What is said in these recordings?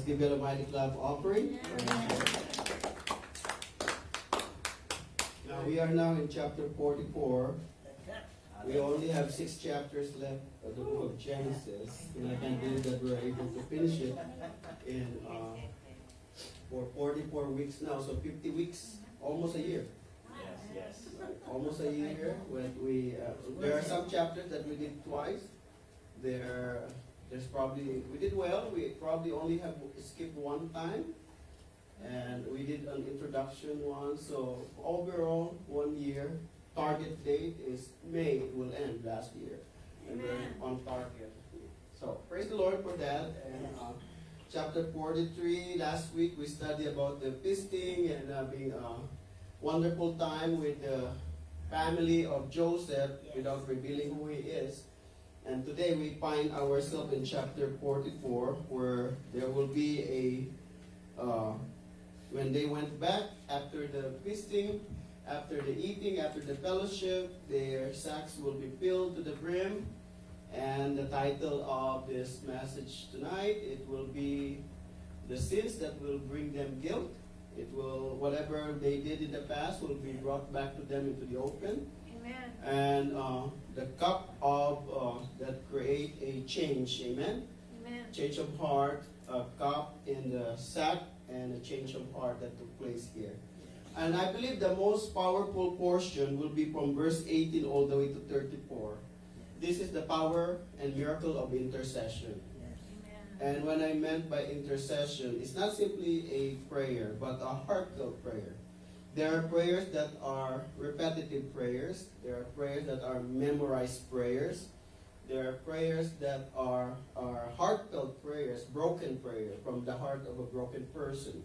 Let's give God a mighty clap offering. Now we are now in chapter 44. We only have 6 chapters left of the book of Genesis, and I can't believe that we're able to finish it in for 44 weeks now, so 50 weeks, almost a year. Yes. Almost a year. When we there are some chapters that we did twice. There's probably we did well. We probably only have skipped one time, and we did an introduction one. So overall, 1 year. Target date is May. It will end last year, and we're on target. So praise the Lord for that. And chapter 43. Last week we studied about the feasting and being a wonderful time with the family of Joseph without revealing who he is. And today we find ourselves in chapter 44, where there will be when they went back after the feasting, after the eating, after the fellowship, their sacks will be filled to the brim. And the title of this message tonight, it will be the sins that will bring them guilt. It will, whatever they did in the past will be brought back to them into the open. Amen. And the cup of that create a change. Amen. Amen. Change of heart, a cup in the sack, and a change of heart that took place here. And I believe the most powerful portion will be from verse 18 all the way to 34. This is the power and miracle of intercession. Amen. And when I meant by intercession, it's not simply a prayer, but a heartfelt prayer. There are prayers that are repetitive prayers. There are prayers that are memorized prayers. There are prayers that are heartfelt prayers, broken prayers from the heart of a broken person.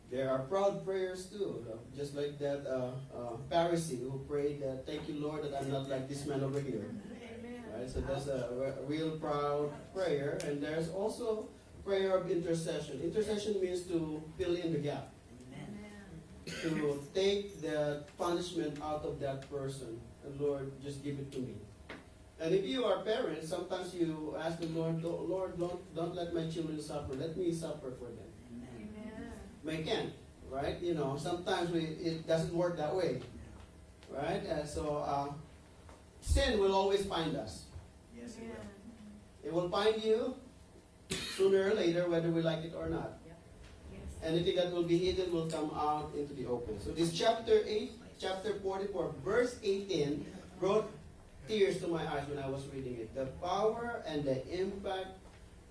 There are proud prayers too, just like that Pharisee who prayed, "Thank you, Lord, that I'm not like this man over here." Amen. Right? So that's a real proud prayer. And there's also prayer of intercession. Intercession means to fill in the gap, to take the punishment out of that person. And Lord, just give it to me. And if you are parents, sometimes you ask the Lord, "Lord, don't let my children suffer. Let me suffer for them." Amen. We can't, right? You know, sometimes it doesn't work that way, right? And so sin will always find us. Yes, Amen. It will find you sooner or later, whether we like it or not. Yes. Anything that will be hidden will come out into the open. So this chapter 44, verse 18, brought tears to my eyes when I was reading it. The power and the impact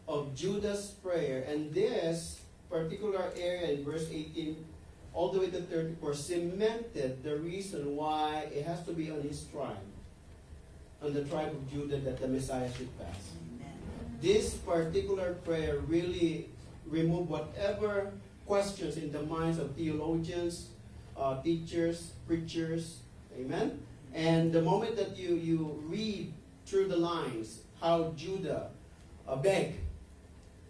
of Judah's prayer. And this particular area in verse 18 all the way to 34 cemented the reason why it has to be on his tribe, on the tribe of Judah, that the Messiah should pass. This particular prayer really removed whatever questions in the minds of theologians, teachers, preachers. Amen? And the moment that you read through the lines how Judah begged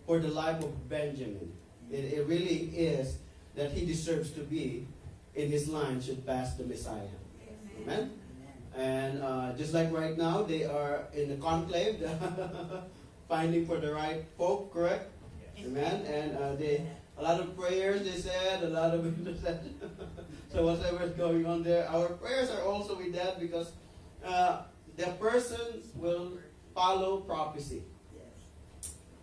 for the life of Benjamin, it really is that he deserves to be in his line should pass the Messiah. Amen? And just like right now, they are in the conclave, finding for the right folk, correct? Amen? And a lot of prayers, they said, a lot of intercession. So whatever is going on there, our prayers are also with that, because the person will follow prophecy.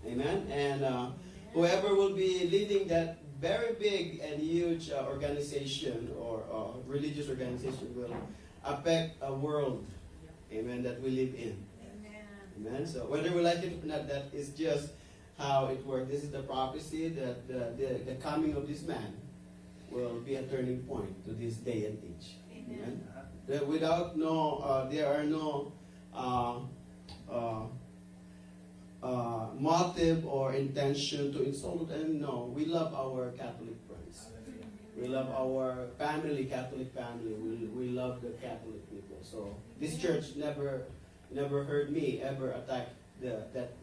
Amen? And whoever will be leading that very big and huge organization or religious organization will affect a world, amen, that we live in. Amen. So whether we like it or not, that is just how it works. This is the prophecy that the coming of this man will be a turning point to this day and age. Amen. That without there are no motive or intention to insult them. No, we love our Catholic friends. We love our family, Catholic family. We love the Catholic people. So this church never heard me ever attack that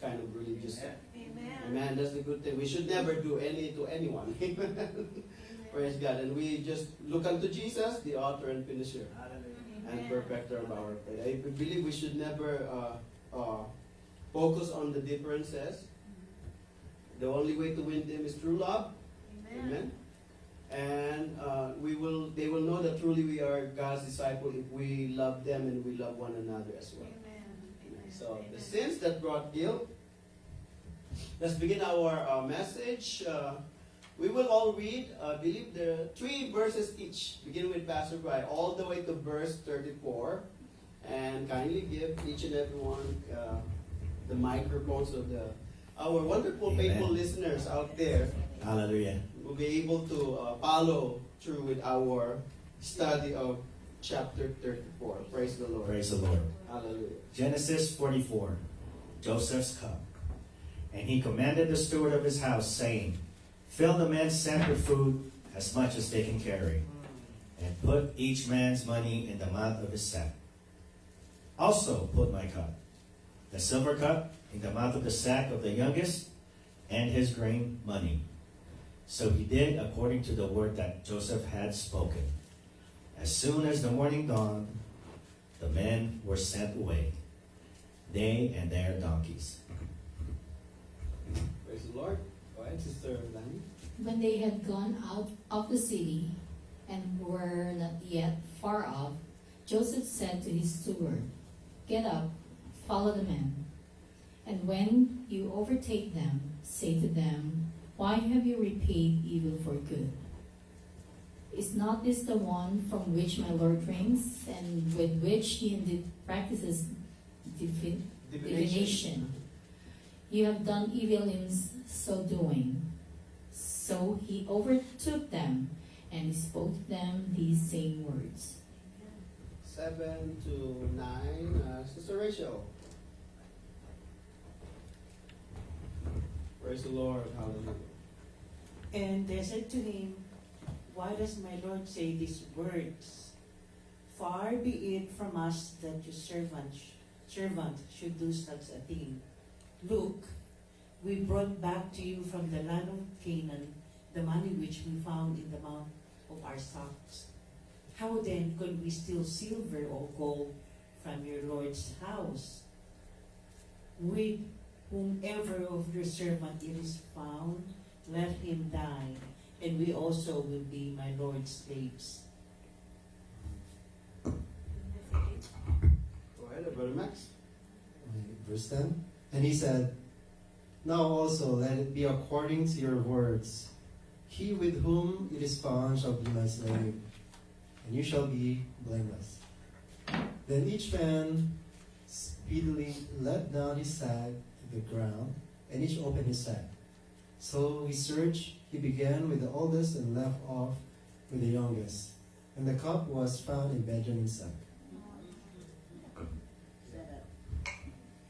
kind of religious. Amen. Amen. That's the good thing. We should never do any to anyone. Praise God. And we just look unto Jesus, the author and finisher and perfecter of our faith. I believe we should never focus on the differences, The only way to win them is through love. Amen. And they will know that truly we are God's disciple if we love them and we love one another as well. So the sins that brought guilt. Let's begin our message. We will all read, I believe, the 3 verses each. Begin with Pastor Brian, all the way to verse 34. And kindly give each and every one the microphones of our wonderful, faithful listeners out there. Hallelujah. Will be able to follow through with our study of chapter 34. Praise the Lord. Praise the Lord. Hallelujah. Genesis 44, Joseph's cup. And he commanded the steward of his house, saying, fill the men's sack with food as much as they can carry, and put each man's money in the mouth of his sack. Also put my cup, the silver cup, in the mouth of the sack of the youngest, and his grain money. So he did according to the word that Joseph had spoken. As soon as the morning dawned, the men were sent away, they and their donkeys. Praise the Lord. Go ahead, Sister Lani. When they had gone out of the city and were not yet far off, Joseph said to his steward, get up, follow the men. And when you overtake them, say to them, why have you repaid evil for good? Is not this the one from which my Lord reigns, and with which he indeed practices divination? You have done evil in so doing. So he overtook them, and he spoke to them these same words. 7 to 9, Sister Rachel. Praise the Lord. Hallelujah. And they said to him, why does my Lord say these words? Far be it from us that your servant should do such a thing. Look, we brought back to you from the land of Canaan the money which we found in the mouth of our sacks. How then could we steal silver or gold from your Lord's house? With whomever of your servant it is found, let him die, and we also will be my Lord's slaves. Go ahead, Brother Max. Verse 10. And he said, now also let it be according to your words. He with whom it is found shall be my slave, and you shall be blameless. Then each man speedily let down his sack to the ground, and each opened his sack. So he searched, he began with the oldest and left off with the youngest. And the cup was found in Benjamin's sack.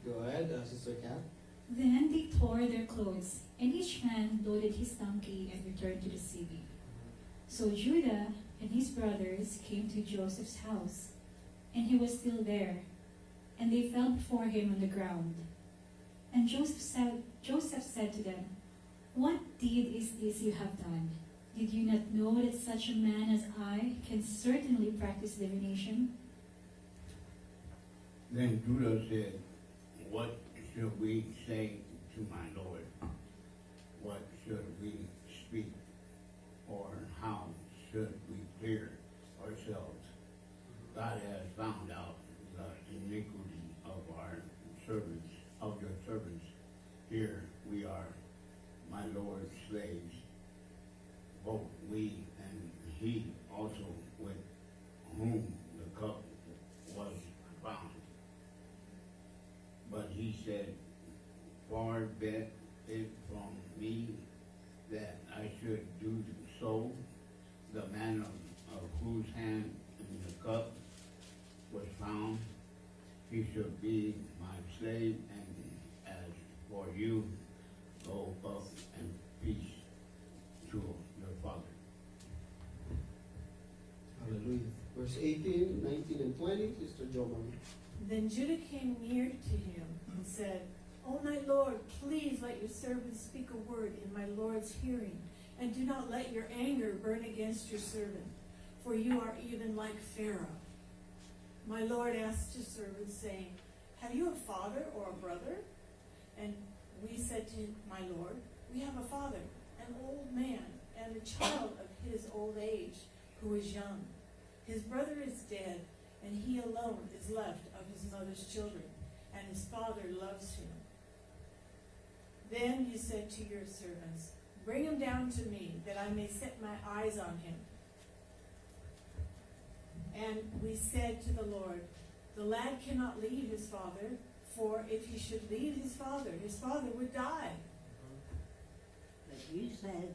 Go ahead, Sister Kat. Then they tore their clothes, and each man loaded his donkey and returned to the city. So Judah and his brothers came to Joseph's house, and he was still there, and they fell before him on the ground. And Joseph said to them, what deed is this you have done? Did you not know that such a man as I can certainly practice divination? Then Judah said, what should we say to my Lord? What should we speak? Or how should we clear ourselves? God has found out the iniquity of our servants, of your servants. Here we are, my Lord's slaves, both we and he also with whom the cup was found. But he said, far be it from me that I should do so. The man of whose hand the cup was found, he should be my slave, and as for you, go up in peace to your father. Hallelujah. Verse 18, 19, and 20, Sister Joman. Then Judah came near to him and said, O my Lord, please let your servant speak a word in my Lord's hearing, and do not let your anger burn against your servant, for you are even like Pharaoh. My Lord asked his servant, saying, have you a father or a brother? And we said to my Lord, We have a father, an old man, and a child of his old age, who is young. His brother is dead, and he alone is left of his mother's children, and his father loves him. Then he said to your servants, bring him down to me, that I may set my eyes on him. And we said to the Lord, the lad cannot leave his father, for if he should leave his father would die. But you said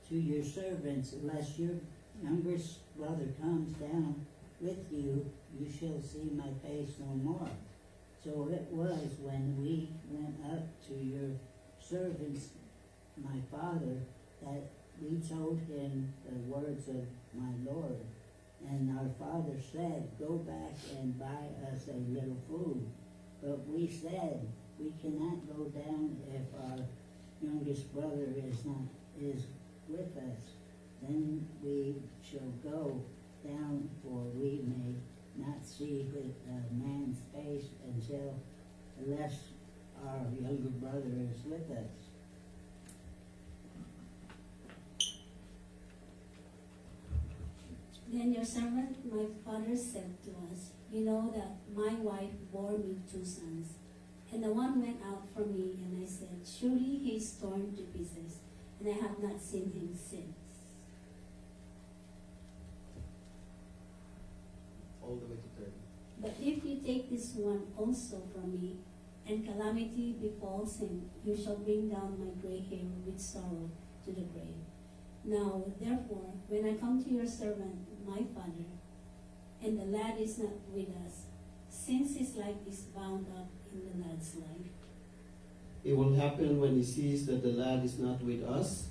to your servants, unless your youngest brother comes down with you, you shall see my face no more. So it was when we went up to your servants, my father, that we told him the words of my Lord. And our father said, go back and buy us a little food. But we said, we cannot go down if our youngest brother is with us. Then we shall go down, for we may not see the man's face unless our younger brother is with us. Then your servant, my father, said to us, you know that my wife bore me 2 sons, and the one went out from me, and I said, surely he is torn to pieces, and I have not seen him since. All the way to 30. But if you take this one also from me, and calamity befalls him, you shall bring down my gray hair with sorrow to the grave. Now, therefore, when I come to your servant, my father, and the lad is not with us, since his life is bound up in the lad's life. It will happen when he sees that the lad is not with us,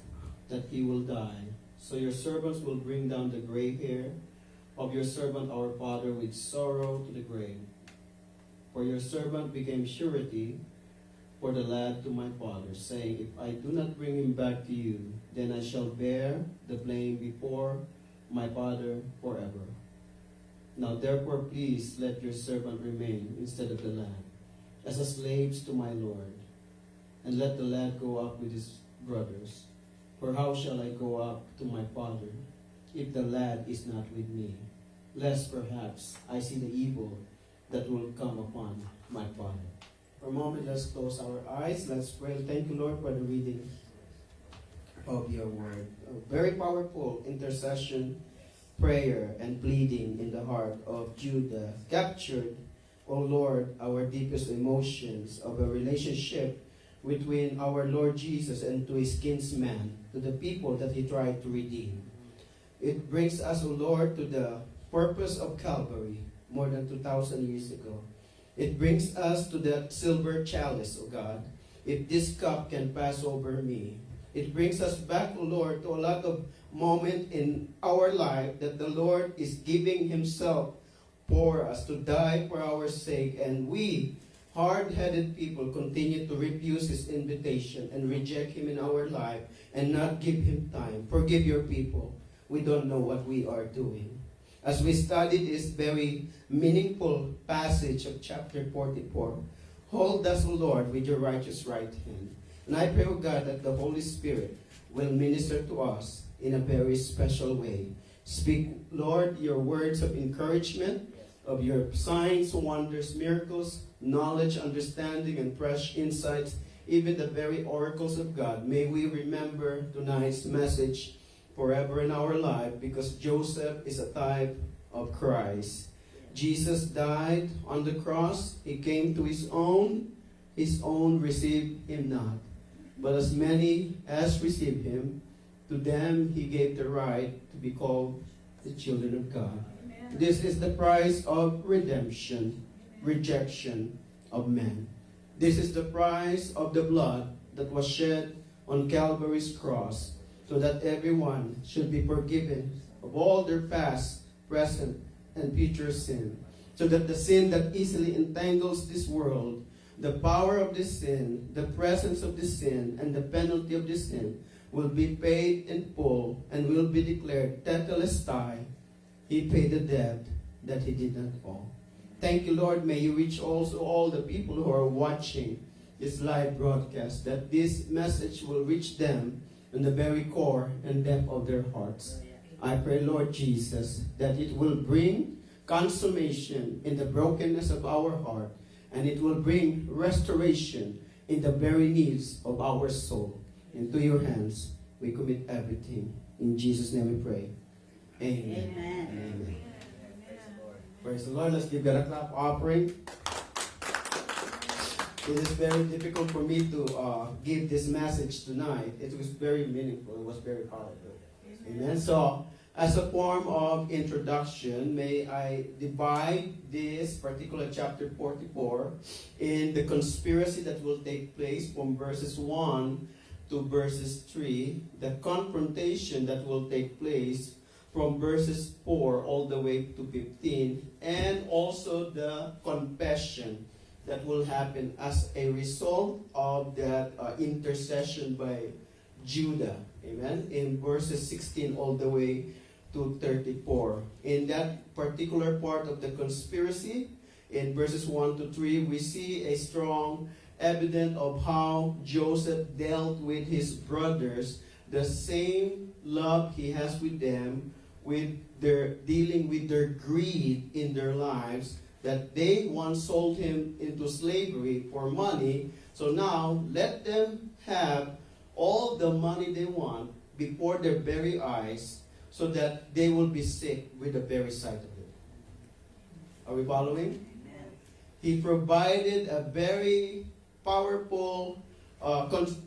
that he will die. So your servants will bring down the gray hair of your servant our father with sorrow to the grave. For your servant became surety for the lad to my father, saying, if I do not bring him back to you, then I shall bear the blame before my father forever. Now therefore please let your servant remain instead of the lad, as a slaves to my Lord, and let the lad go up with his brothers. For how shall I go up to my father if the lad is not with me? Lest perhaps I see the evil that will come upon my father. For a moment, let's close our eyes. Let's pray. Thank you, Lord, for the reading of your word. A very powerful intercession, prayer, and pleading in the heart of Judah captured, O Lord, our deepest emotions of a relationship between our Lord Jesus and to his kinsman, to the people that he tried to redeem. It brings us, O Lord, to the purpose of Calvary more than 2,000 years ago. It brings us to that silver chalice, O God. If this cup can pass over me. It brings us back, O Lord, to a lot of moment in our life that the Lord is giving himself for us to die for our sake, and we, hard-headed people, continue to refuse his invitation and reject him in our life and not give him time. Forgive your people. We don't know what we are doing. As we study this very meaningful passage of chapter 44, hold us, O Lord, with your righteous right hand. And I pray, O God, that the Holy Spirit will minister to us in a very special way. Speak, Lord, your words of encouragement, of your signs, wonders, miracles, knowledge, understanding, and fresh insights, even the very oracles of God. May we remember tonight's message forever in our life, because Joseph is a type of Christ. Jesus died on the cross. He came to his own received him not. But as many as received him, to them he gave the right to be called the children of God. Amen. This is the price of redemption, rejection of men. This is the price of the blood that was shed on Calvary's cross, so that everyone should be forgiven of all their past, present, and future sin. So that the sin that easily entangles this world, the power of this sin, the presence of this sin, and the penalty of this sin will be paid in full and will be declared tetelestai. He paid the debt that he did not owe. Thank you, Lord. May you reach also all the people who are watching this live broadcast, that this message will reach them in the very core and depth of their hearts. I pray, Lord Jesus, that it will bring consummation in the brokenness of our heart, and it will bring restoration in the very needs of our soul. Into your hands, we commit everything. In Jesus' name we pray. Amen. Amen. Amen. Praise the Lord. Let's give God a clap offering. It is very difficult for me to give this message tonight. It was very meaningful. It was very powerful. Amen. So, as a form of introduction, may I divide this particular chapter 44 in the conspiracy that will take place from verses 1 to verses 3, the confrontation that will take place from verses 4 all the way to 15, and also the confession that will happen as a result of that intercession by Judah. Amen. In verses 16 all the way to 34. In that particular part of the conspiracy, in verses 1 to 3, we see a strong evidence of how Joseph dealt with his brothers, the same love he has with them, with their dealing with their greed in their lives, that they once sold him into slavery for money. So now let them have all the money they want before their very eyes, so that they will be sick with the very sight of it. Are we following? Amen. He provided a very powerful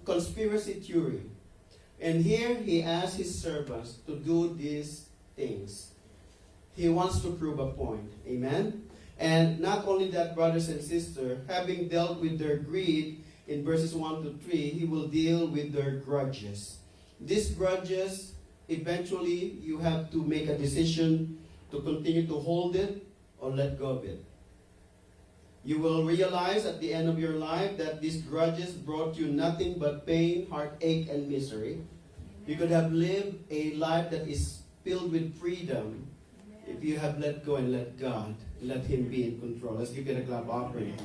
conspiracy theory. And here he asked his servants to do these things. He wants to prove a point. Amen? And not only that, brothers and sisters, having dealt with their greed in verses 1 to 3, he will deal with their grudges. These grudges, eventually, you have to make a decision to continue to hold it or let go of it. You will realize at the end of your life that these grudges brought you nothing but pain, heartache, and misery. You could have lived a life that is filled with freedom if you have let go and let God, let Him be in control. Let's give it a clap offering.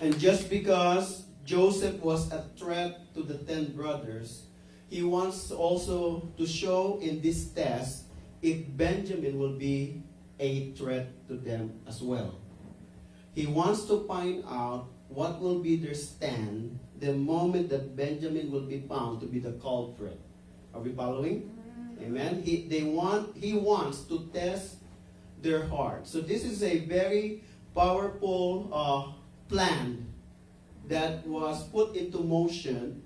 And just because Joseph was a threat to the 10 brothers, he wants also to show in this test if Benjamin will be a threat to them as well. He wants to find out what will be their stand the moment that Benjamin will be found to be the culprit. Are we following? Amen. He wants to test their heart. So this is a very powerful plan that was put into motion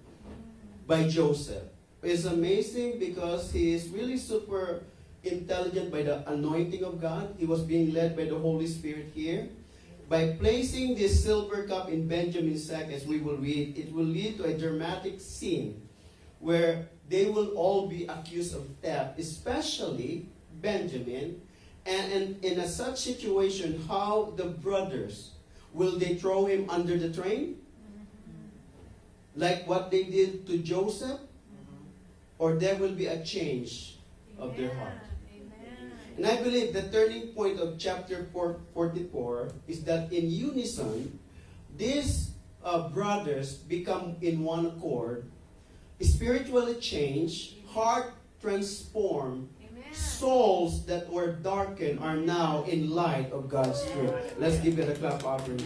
by Joseph. It's amazing because he is really super intelligent by the anointing of God. He was being led by the Holy Spirit here. By placing this silver cup in Benjamin's sack, as we will read, it will lead to a dramatic scene where they will all be accused of theft, especially Benjamin. And in such situation, how the brothers, will they throw him under the train? Like what they did to Joseph? Or there will be a change of their heart? And I believe the turning point of chapter 44 is that in unison, these brothers become in one accord, spiritually changed, heart transformed, souls that were darkened are now in light of God's truth. Let's give it a clap offering.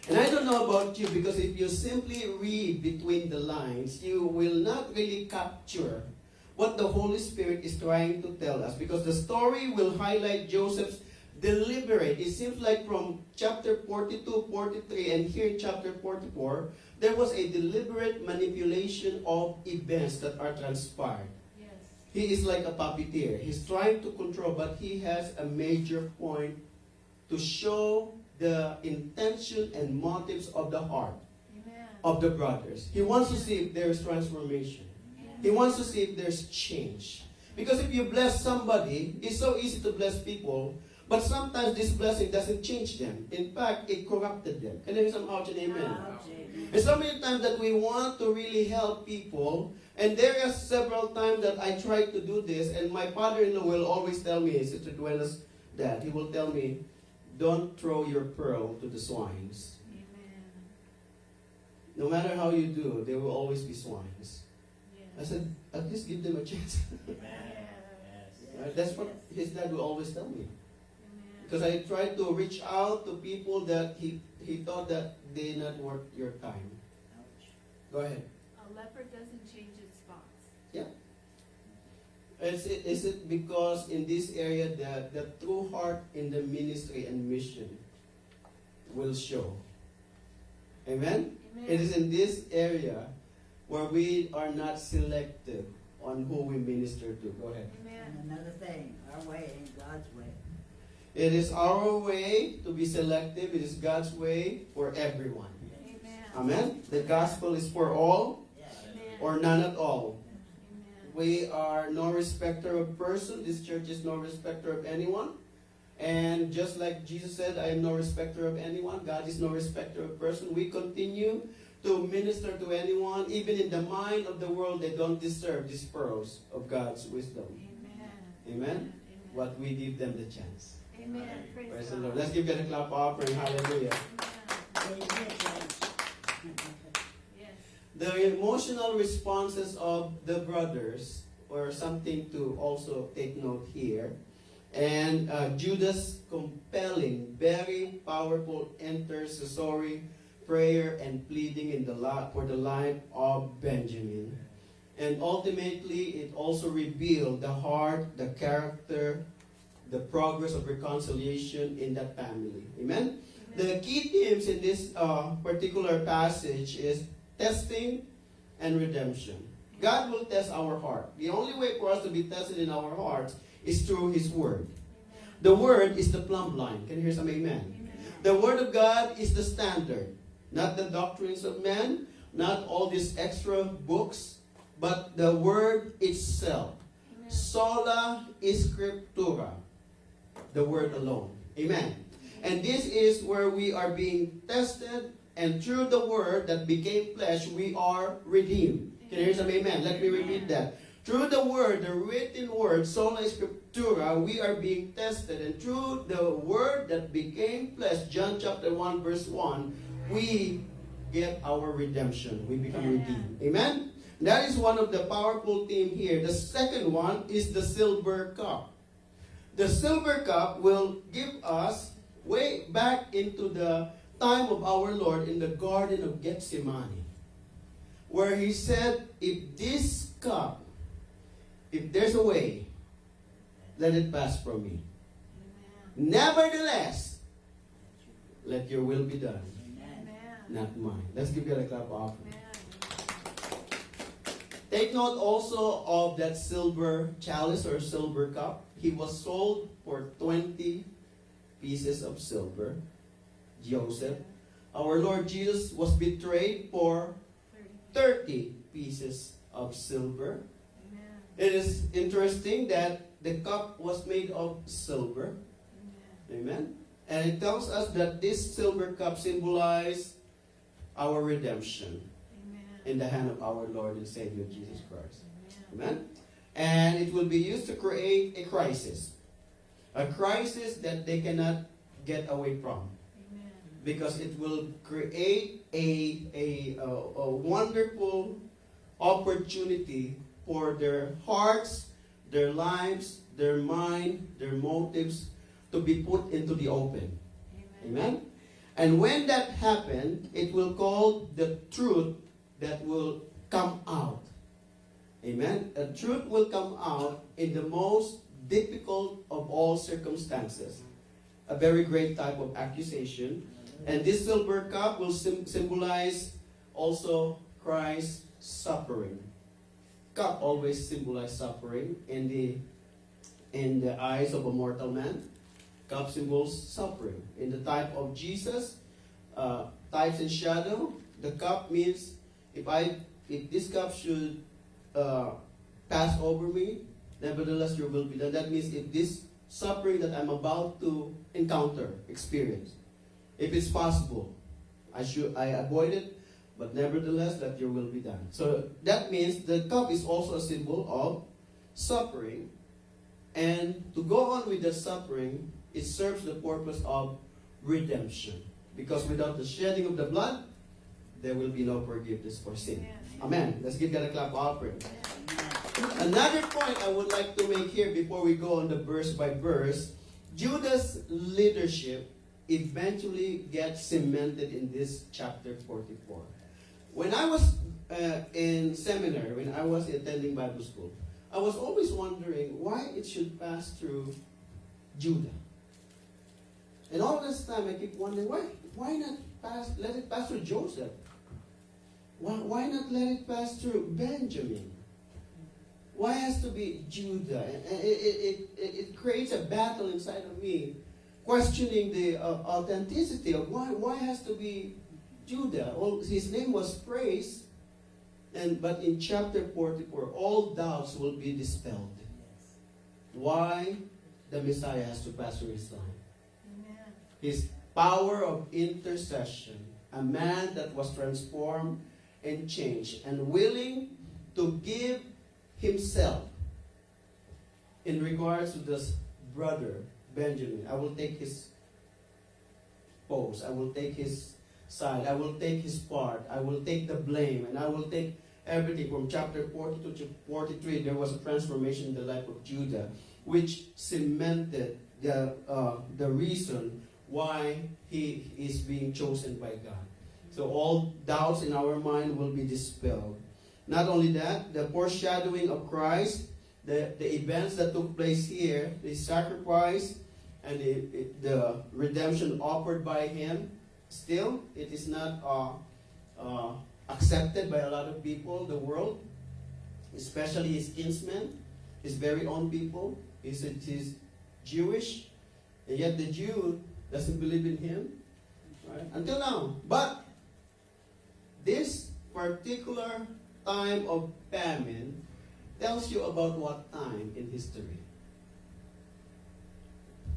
And I don't know about you, because if you simply read between the lines, you will not really capture what the Holy Spirit is trying to tell us, because the story will highlight Joseph's deliberate. It seems like from chapter 42, 43, and here in chapter 44, there was a deliberate manipulation of events that are transpired. Yes. He is like a puppeteer. He's trying to control, but he has a major point to show the intention and motives of the heart of the brothers. He wants to see if there is transformation. He wants to see if there's change. Because if you bless somebody, it's so easy to bless people, but sometimes this blessing doesn't change them. In fact, it corrupted them. Can I hear some ouch and amen? And so many times that we want to really help people, and there are several times that I tried to do this, and my father-in-law will always tell me, Sister Duena's dad, he will tell me, don't throw your pearl to the swines. Amen. No matter how you do, there will always be swines. I Yes. said, at least give them a chance. Right? That's what his dad would always tell me. Amen. Because I tried to reach out to people that he thought that they not worth your time. Go ahead. A leopard doesn't change its spots. Is it because in this area that the true heart in the ministry and mission will show? Amen? Amen. It is in this area where we are not selective on who we minister to. Go ahead. Amen. And another thing, our way ain't God's way. It is our way to be selective. It is God's way for everyone. Amen. Amen? The gospel is for all Amen. or none at all. Amen. We are no respecter of person. This church is no respecter of anyone. And just like Jesus said, I am no respecter of anyone. God is no respecter of person. We continue to minister to anyone. Even in the mind of the world, they don't deserve these pearls of God's wisdom. Amen. Amen? Amen. But we give them the chance. Amen. Praise Praise the God. Lord. Let's give God a clap offering. Hallelujah. Amen. Yes. The emotional responses of the brothers were something to also take note here. And Judas' compelling, very powerful intercessory prayer and pleading in for the life of Benjamin. And ultimately, it also revealed the heart, the character, the progress of reconciliation in that family. Amen? The key themes in this particular passage is testing and redemption. God will test our heart. The only way for us to be tested in our hearts is through His Word. The Word is the plumb line. Can you hear some amen? Amen. The Word of God is the standard. Not the doctrines of men, not all these extra books, but the Word itself. Amen. Sola Scriptura. The Word alone. Amen. And this is where we are being tested, and through the Word that became flesh, we are redeemed. Can you hear some amen? Let me repeat that. Through the Word, the written Word, Sola Scriptura, we are being tested. And through the Word that became flesh, John chapter 1 verse 1, we get our redemption. We become redeemed. Amen? That is one of the powerful themes here. The second one is the silver cup. The silver cup will give us way back into the time of our Lord in the Garden of Gethsemane, where He said, if this cup, if there's a way, let it pass from me. Amen. Nevertheless, let your will be done, Amen. not mine. Let's give God a clap offering. Amen. Take note also of that silver chalice or silver cup. He was sold for 20 pieces of silver. Joseph. Our Lord Jesus was betrayed for 30 pieces of silver. Amen. It is interesting that the cup was made of silver. Amen. Amen. And it tells us that this silver cup symbolizes our redemption Amen. in the hand of our Lord and Savior Jesus Christ. Amen. Amen. And it will be used to create a crisis. A crisis that they cannot get away from. Amen. Because it will create a wonderful opportunity for their hearts, their lives, their mind, their motives to be put into the open. Amen? And when that happens, it will call the truth that will come out. Amen? The truth will come out in the most difficult of all circumstances. A very great type of accusation. And this silver cup will symbolize also Christ's suffering. Cup always symbolizes suffering in the eyes of a mortal man. Cup symbols suffering. In the type of Jesus, types and shadow, the cup means if this cup should pass over me, nevertheless your will be done. That means if this suffering that I'm about to encounter, experience, if it's possible, I avoid it, but nevertheless let your will be done. So that means the cup is also a symbol of suffering. And to go on with the suffering, it serves the purpose of redemption. Because without the shedding of the blood, there will be no forgiveness for sin. Amen. Let's give God a clap offering. Another point I would like to make here before we go on the verse by verse, Judah's leadership eventually gets cemented in this chapter 44. When I was in seminary, when I was attending Bible school, I was always wondering why it should pass through Judah. And all this time I keep wondering, why not let it pass through Joseph? Why not let it pass through Benjamin? Why has to be Judah? And it creates a battle inside of me, questioning the authenticity of why has to be Judah. His name was praised, but in chapter 44, all doubts will be dispelled. Why the Messiah has to pass through his line. Amen. His power of intercession, a man that was transformed and changed and willing to give himself in regards to this brother Benjamin. I will take his pose, I will take his side, I will take his part, I will take the blame, and I will take everything. From chapter 42 to 43, there was a transformation in the life of Judah, which cemented the reason why he is being chosen by God. So all doubts in our mind will be dispelled. Not only that, the foreshadowing of Christ, the events that took place here, the sacrifice and the redemption offered by him, still, it is not accepted by a lot of people, the world, especially his kinsmen, his very own people. He's Jewish, and yet the Jew doesn't believe in him, right? Until now. But this particular time of famine tells you about what time in history?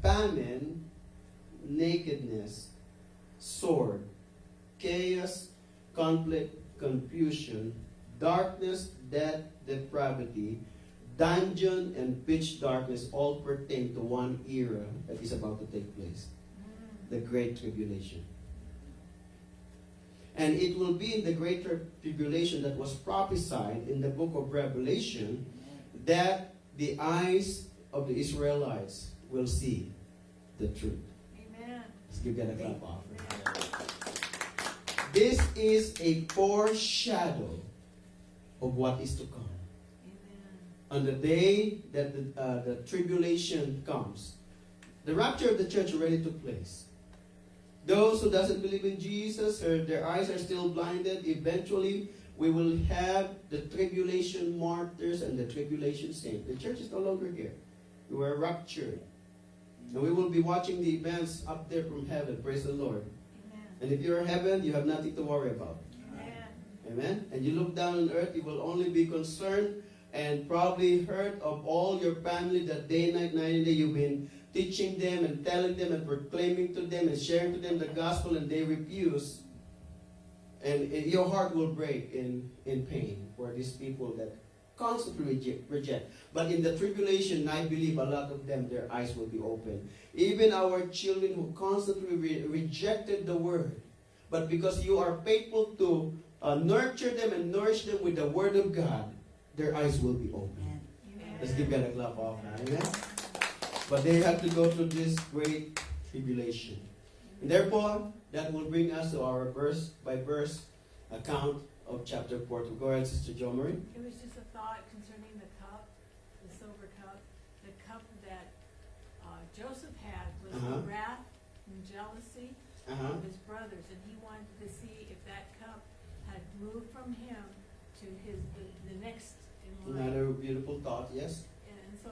Famine, nakedness, sword, chaos, conflict, confusion, darkness, death, depravity, dungeon, and pitch darkness all pertain to one era that is about to take place. The Great Tribulation. And it will be in the Great Tribulation that was prophesied in the book of Revelation that the eyes of the Israelites will see the truth. Amen. Let's give God a clap offering. This is a foreshadow of what is to come. On the day that the tribulation comes, the rapture of the church already took place. Those who doesn't believe in Jesus, or their eyes are still blinded, eventually we will have the tribulation martyrs and the tribulation saints. The church is no longer here. We were raptured. And we will be watching the events up there from heaven. Praise the Lord. Amen. And if you're in heaven, you have nothing to worry about. Amen. Amen? And you look down on earth, you will only be concerned and probably heard of all your family that day, night and day you've been teaching them and telling them and proclaiming to them and sharing to them the gospel, and they refuse. And your heart will break in pain for these people that constantly reject. But in the tribulation, I believe a lot of them, their eyes will be open. Even our children who constantly rejected the word. But because you are faithful to nurture them and nourish them with the word of God, their eyes will be open. Let's give God a clap off. Amen. But they have to go through this great tribulation. And therefore, that will bring us to our verse by verse account of chapter 4. Go ahead, Sister Jo Marie. It was just a thought concerning the cup, the silver cup. The cup that Joseph had was the wrath and jealousy of his brothers, and he wanted to see if that cup had moved from him to the next in line. Another beautiful thought, yes. And so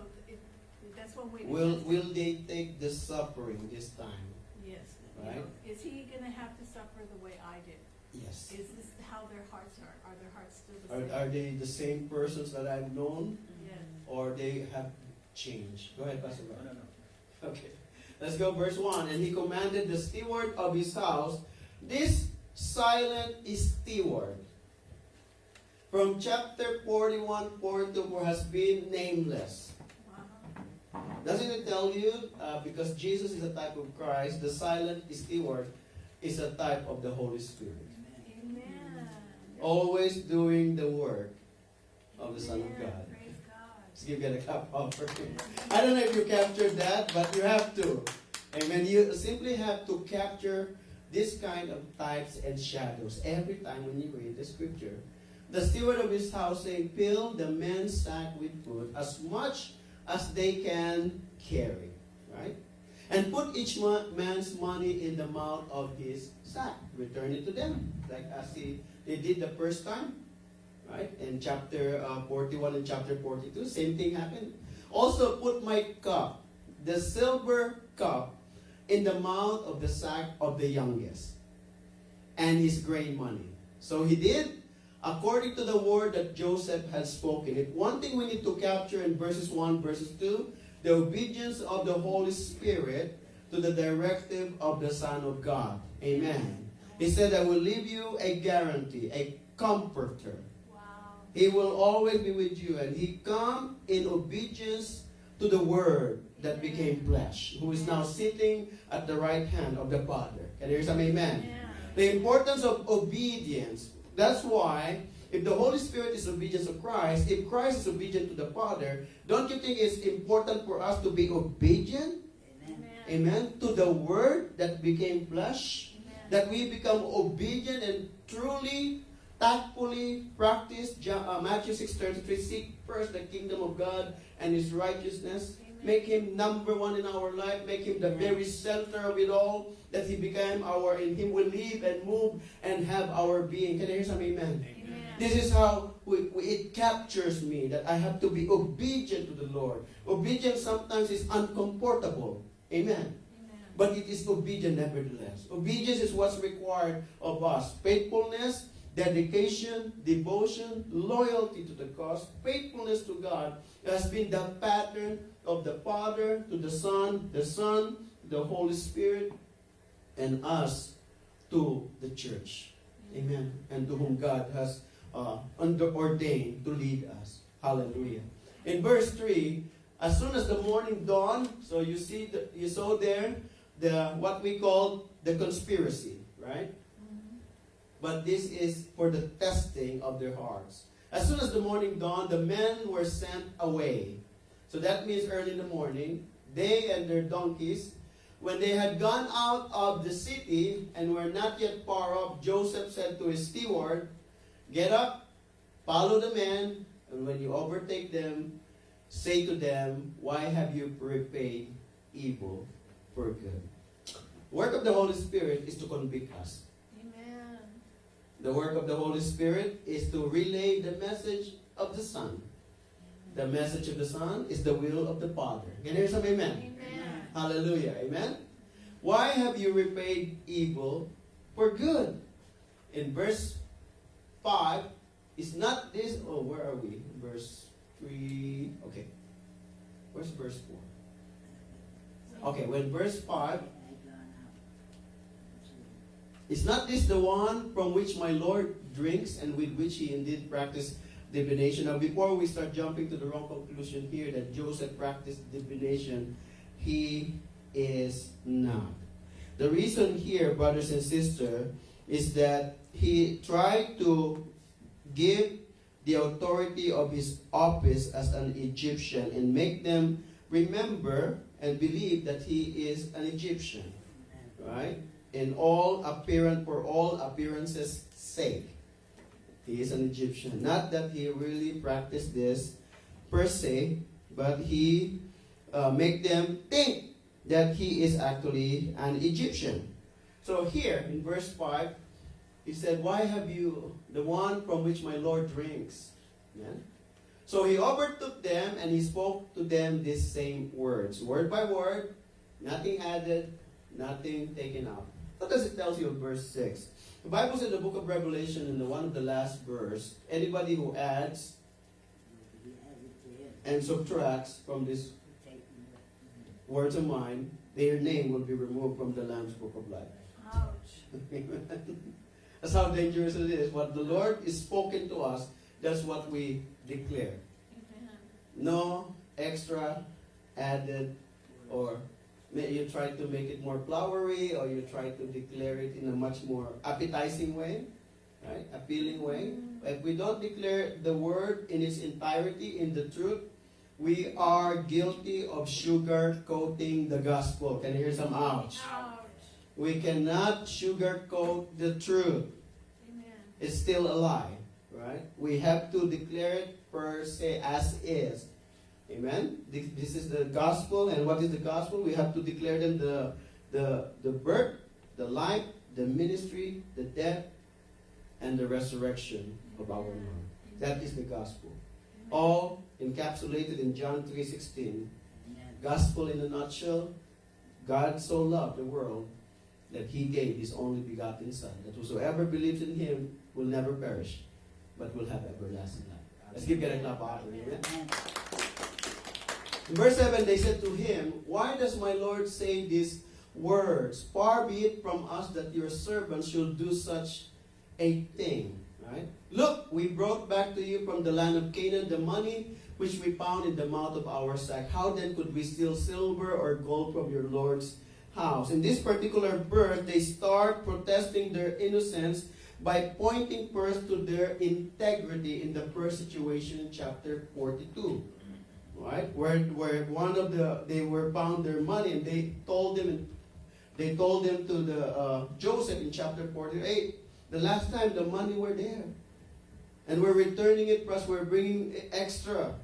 that's one way to Will they take the suffering this time? Yes. Right. You know, is he going to have to suffer the way I did? Yes. Is this how their hearts are? Are their hearts still the same? Are they the same persons that I've known? Yes. Or they have changed? Go ahead, Pastor Rob. Okay. Let's go, verse 1. And he commanded the steward of his house. This silent steward from chapter 41, 42 has been nameless. Wow. Doesn't it tell you, because Jesus is a type of Christ, the silent steward is a type of the Holy Spirit. Amen. Always doing the work of the Son of God. Praise God. Let's give God a clap offering. I don't know if you captured that, but you have to. Amen. You simply have to capture this kind of types and shadows every time when you read the scripture. The steward of his house saying, fill the men's sack with food as much as they can carry. Right? And put each man's money in the mouth of his sack. Return it to them. Like as they did the first time. Right? In chapter 41 and chapter 42, same thing happened. Also put my cup, the silver cup, in the mouth of the sack of the youngest, and his grain money. So he did according to the word that Joseph had spoken. It one thing we need to capture in verses 1, verses 2, the obedience of the Holy Spirit to the directive of the Son of God. Amen. He said, I will leave you a guarantee, a comforter. Wow. He will always be with you. And he come in obedience to the word that became flesh, who is now sitting at the right hand of the Father. Can you hear some amen? Yeah. The importance of obedience. That's why if the Holy Spirit is obedient to Christ, if Christ is obedient to the Father, don't you think it's important for us to be obedient? Amen. To the word that became flesh, that we become obedient and truly, tactfully practice Matthew 6:33. Seek first the kingdom of God and His righteousness. Make Him number one in our life. Make Him the very center of it all. That He became in Him we live and move and have our being. Can I hear some amen? This is how it captures me, that I have to be obedient to the Lord. Obedience sometimes is uncomfortable. Amen. But it is obedient nevertheless. Obedience is what's required of us. Faithfulness, dedication, devotion, loyalty to the cause, faithfulness to God has been the pattern of the Father to the Son, the Holy Spirit, and us to the church. Amen. And to whom God has ordained to lead us. Hallelujah. In verse 3, as soon as the morning dawned, so you saw there what we call the conspiracy, right? But this is for the testing of their hearts. As soon as the morning dawned, the men were sent away. So that means early in the morning, they and their donkeys, when they had gone out of the city and were not yet far off, Joseph said to his steward, get up, follow the men, and when you overtake them, say to them, why have you repaid evil for good? The work of the Holy Spirit is to convict us. Amen. The work of the Holy Spirit is to relay the message of the Son. The message of the Son is the will of the Father. Can you hear some amen? Amen. Hallelujah. Amen? Why have you repaid evil for good? In verse 5, is not this, where are we? Verse 3, okay. Where's verse 4? Okay, when verse 5, is not this the one from which my Lord drinks and with which he indeed practiced divination? Now, before we start jumping to the wrong conclusion here that Joseph practiced divination, he is not. The reason here, brothers and sisters, is that he tried to give the authority of his office as an Egyptian and make them remember and believe that he is an Egyptian. Right? For all appearances' sake. He is an Egyptian. Not that he really practiced this per se, but he make them think that he is actually an Egyptian. So here in verse 5, he said, why have you the one from which my Lord drinks? Yeah? So he overtook them and he spoke to them these same words, word by word, nothing added, nothing taken out. What does it tell you in verse 6? The Bible says in the book of Revelation, in the one of the last verse, anybody who adds and subtracts from these words of mine, their name will be removed from the Lamb's book of life. Ouch. That's how dangerous it is. What the Lord is spoken to us, that's what we declare. Amen. No extra added, or you try to make it more flowery, or you try to declare it in a much more appetizing way, right? Appealing way. If we don't declare the word in its entirety, in the truth, we are guilty of sugar-coating the gospel. Can you hear some ouch? Ouch. We cannot sugarcoat the truth. Amen. It's still a lie, right? We have to declare it per se as is. Amen? This is the gospel, and what is the gospel? We have to declare them the birth, the life, the ministry, the death, and the resurrection of our Lord. That is the gospel. All encapsulated in John 3:16. Gospel in a nutshell, God so loved the world that He gave His only begotten Son, that whosoever believes in Him will never perish, but will have everlasting life. Let's give God a clap out. Amen. In verse 7, they said to him, "Why does my Lord say these words? Far be it from us that your servants should do such a thing." Right? "Look, we brought back to you from the land of Canaan the money which we found in the mouth of our sack. How then could we steal silver or gold from your Lord's house?" In this particular verse, they start protesting their innocence by pointing first to their integrity in the first situation in chapter 42. Right? Where one of they were found their money, and they told them to the Joseph in chapter 48, the last time the money were there, and we're returning it, plus we're bringing extra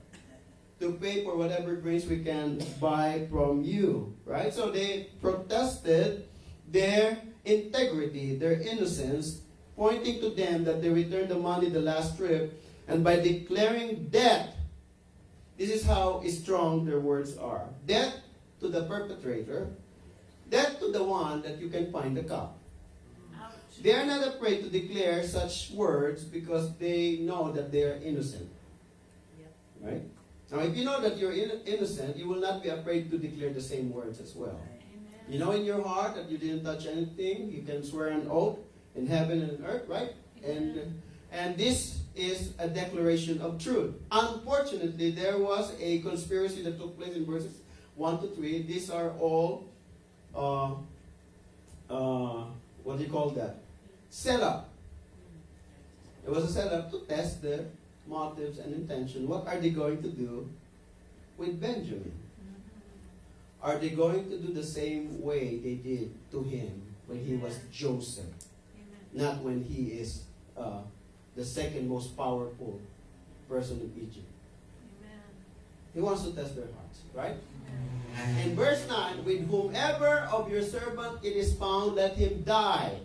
to pay for whatever grains we can buy from you. Right? So they protested their integrity, their innocence, pointing to them that they returned the money the last trip, and by declaring death. This is how strong their words are. Death to the perpetrator, death to the one that you can find the cup. Ouch. They are not afraid to declare such words because they know that they are innocent. Right? Now, if you know that you're innocent, you will not be afraid to declare the same words as well. Amen. You know in your heart that you didn't touch anything. You can swear an oath in heaven and earth, right? And this is a declaration of truth. Unfortunately, there was a conspiracy that took place in verses 1 to 3. These are all, what do you call that? Setup. It was a setup to test their motives and intention. What are they going to do with Benjamin? Are they going to do the same way they did to him when he was Joseph? Amen. Not when he is the second most powerful person in Egypt. Amen. He wants to test their hearts, right? In verse 9, "With whomever of your servant it is found, let him die,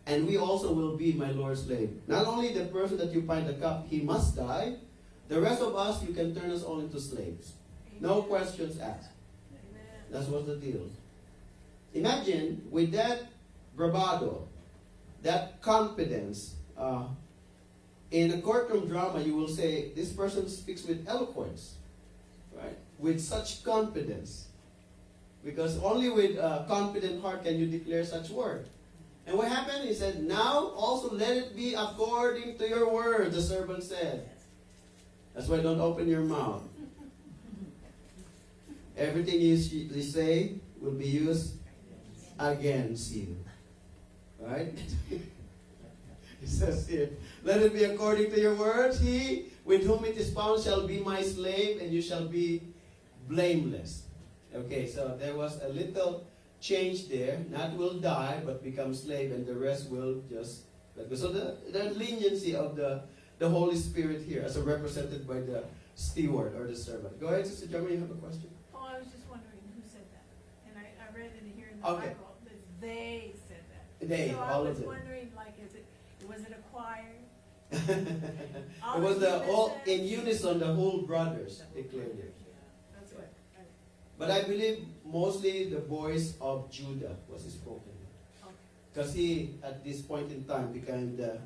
and we also will be my Lord's slave." Not only the person that you find the cup, he must die. The rest of us, you can turn us all into slaves. No questions asked. Amen. That's what's the deal. Imagine with that bravado, that confidence. In a courtroom drama, you will say, this person speaks with eloquence, right? With such confidence. Because only with a confident heart can you declare such word. And what happened? He said, "Now also let it be according to your word," the servant said. That's why don't open your mouth. Everything you say will be used against you. Right? It says here, "Let it be according to your words. He with whom it is found shall be my slave, and you shall be blameless." Okay, so there was a little change there. Not will die, but become slave, and the rest will just... So the leniency of the Holy Spirit here, as represented by the steward or the servant. Go ahead, Sister Jeremy, you have a question? Oh, I was just wondering who said that. And I read it here in the Okay. Bible that they said that. They, so all I of was them. wondering, like, was it a choir? It was all in unison, the whole brothers declared it. That's what. But I believe mostly the voice of Judah was spoken. Because he, at this point in time, became the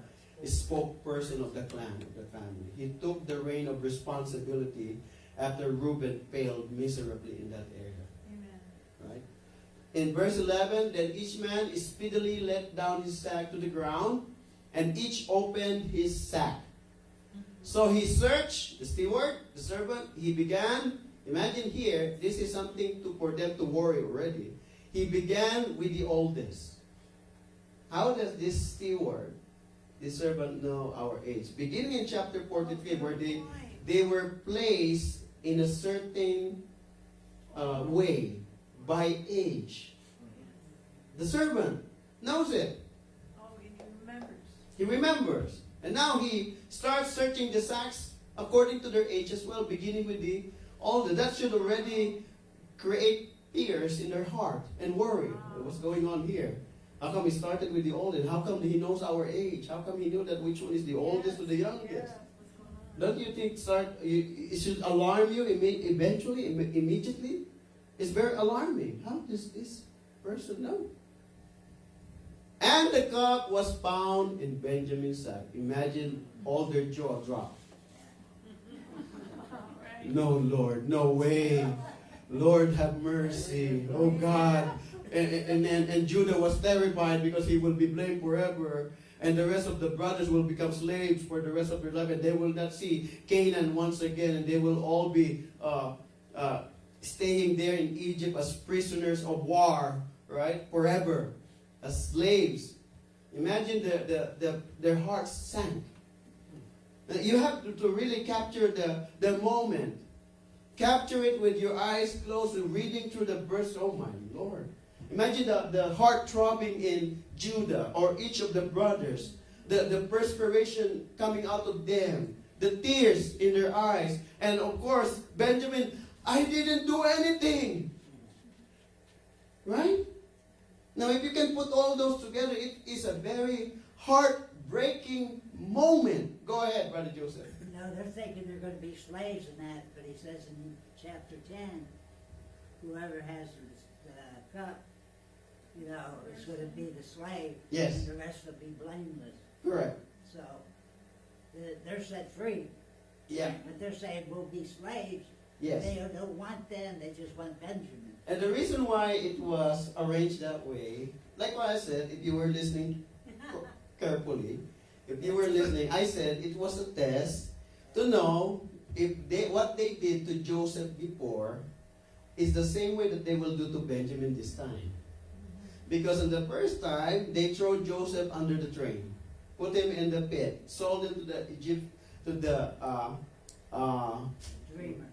spokesperson of the clan, of the family. He took the reign of responsibility after Reuben failed miserably in that area. Amen. Right? In verse 11, "Then each man speedily let down his sack to the ground, and each opened his sack. So he searched, the steward, the servant, he began Imagine here, this is something for them to worry already. He began with the oldest. How does this steward, this servant, know our age? Beginning in chapter 43, where they were placed in a certain way by age. The servant knows it. Oh, he remembers. He remembers. And now he starts searching the sacks according to their age as well, beginning with the older. That should already create fears in their heart and worry. What's going on here? How come he started with the oldest? How come he knows our age? How come he knew that which one is the oldest or the youngest? Don't you think it should alarm you eventually, immediately? It's very alarming. How does this person know? And the cup was found in Benjamin's sack. Imagine all their jaw dropped. No, Lord, no way. Lord, have mercy. Oh, God. And Judah was terrified because he will be blamed forever. And the rest of the brothers will become slaves for the rest of their life. And they will not see Canaan once again. And they will all be staying there in Egypt as prisoners of war, right? Forever. As slaves. Imagine their hearts sank. You have to really capture the moment. Capture it with your eyes closed and reading through the verse. Oh my Lord. Imagine the heart throbbing in Judah or each of the brothers. The perspiration coming out of them. The tears in their eyes. And of course, Benjamin, I didn't do anything. Right? Now, if you can put all those together, it is a very heartbreaking moment. Go ahead, Brother Joseph. No, they're thinking they're going to be slaves in that, but he says in chapter 10, whoever has the cup, is going to be the slave. Yes. And the rest will be blameless. Correct. So, they're set free. Yeah. But they're saying we'll be slaves. Yes. They don't want them, they just want Benjamin. And the reason why it was arranged that way, like what I said, if you were listening carefully, I said it was a test to know if what they did to Joseph before is the same way that they will do to Benjamin this time. Because in the first time, they throw Joseph under the train, put him in the pit, sold him to the Dreamer.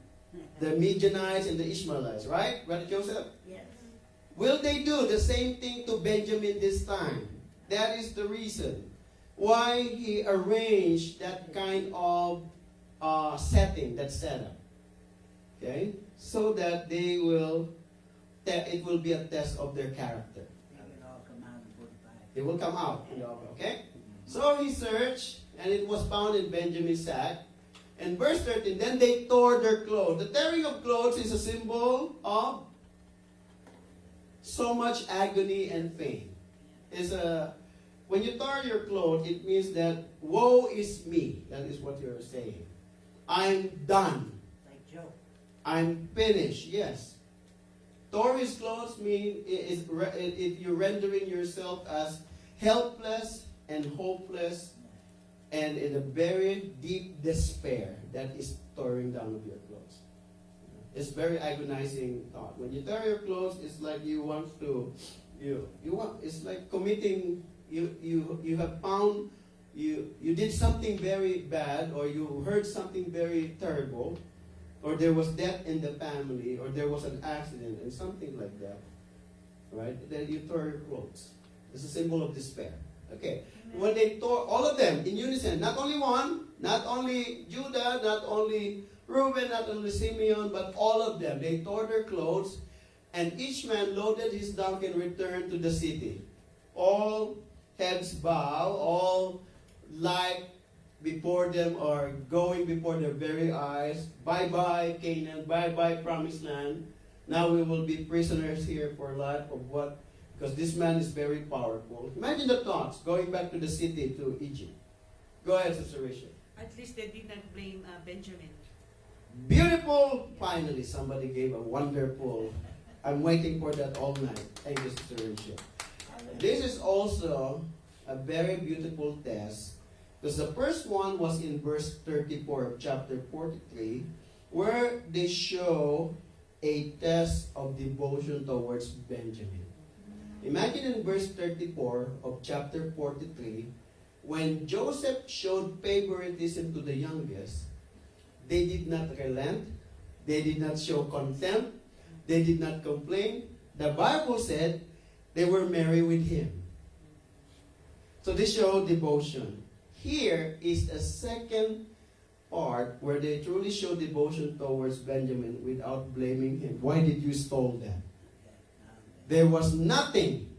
the Midianites and the Ishmaelites, right, Brother Joseph? Yes. Will they do the same thing to Benjamin this time? That is the reason why he arranged that kind of setting, that setup. Okay? So that it will be a test of their character. They will all come out in 45. It will come out. Okay? So he searched, and it was found in Benjamin's sack. And verse 13, then they tore their clothes. The tearing of clothes is a symbol of so much agony and pain. When you tear your clothes, it means that woe is me. That is what you're saying. I'm done. Like Joe. I'm finished. Yes. Tore his clothes mean you're rendering yourself as helpless and hopeless and in a very deep despair. That is tearing down of your clothes. It's very agonizing thought. When you tear your clothes, it's like it's like committing. You have found you did something very bad, or you heard something very terrible, or there was death in the family, or there was an accident and something like that. Right? Then you tore your clothes. It's a symbol of despair. Okay. When they tore, all of them in unison, not only one, not only Judah, not only Reuben, not only Simeon, but all of them, they tore their clothes, and each man loaded his donkey and returned to the city. All heads bow, all life before them are going before their very eyes. Bye-bye, Canaan. Bye-bye, Promised Land. Now we will be prisoners here for life of what? Because this man is very powerful. Imagine the thoughts going back to the city, to Egypt. Go ahead, Sister Rachel. At least they did not blame Benjamin. Beautiful. Finally, somebody gave a wonderful. I'm waiting for that all night. Thank you, Sister Rachel. This is also a very beautiful test. Because the first one was in verse 34 of chapter 43. where they show a test of devotion towards Benjamin. Imagine in verse 34 of chapter 43, when Joseph showed favoritism to the youngest, they did not relent, they did not show contempt, they did not complain. The Bible said they were merry with him. So they showed devotion. Here is a second part where they truly show devotion towards Benjamin without blaming him. Why did you stole that? There was nothing.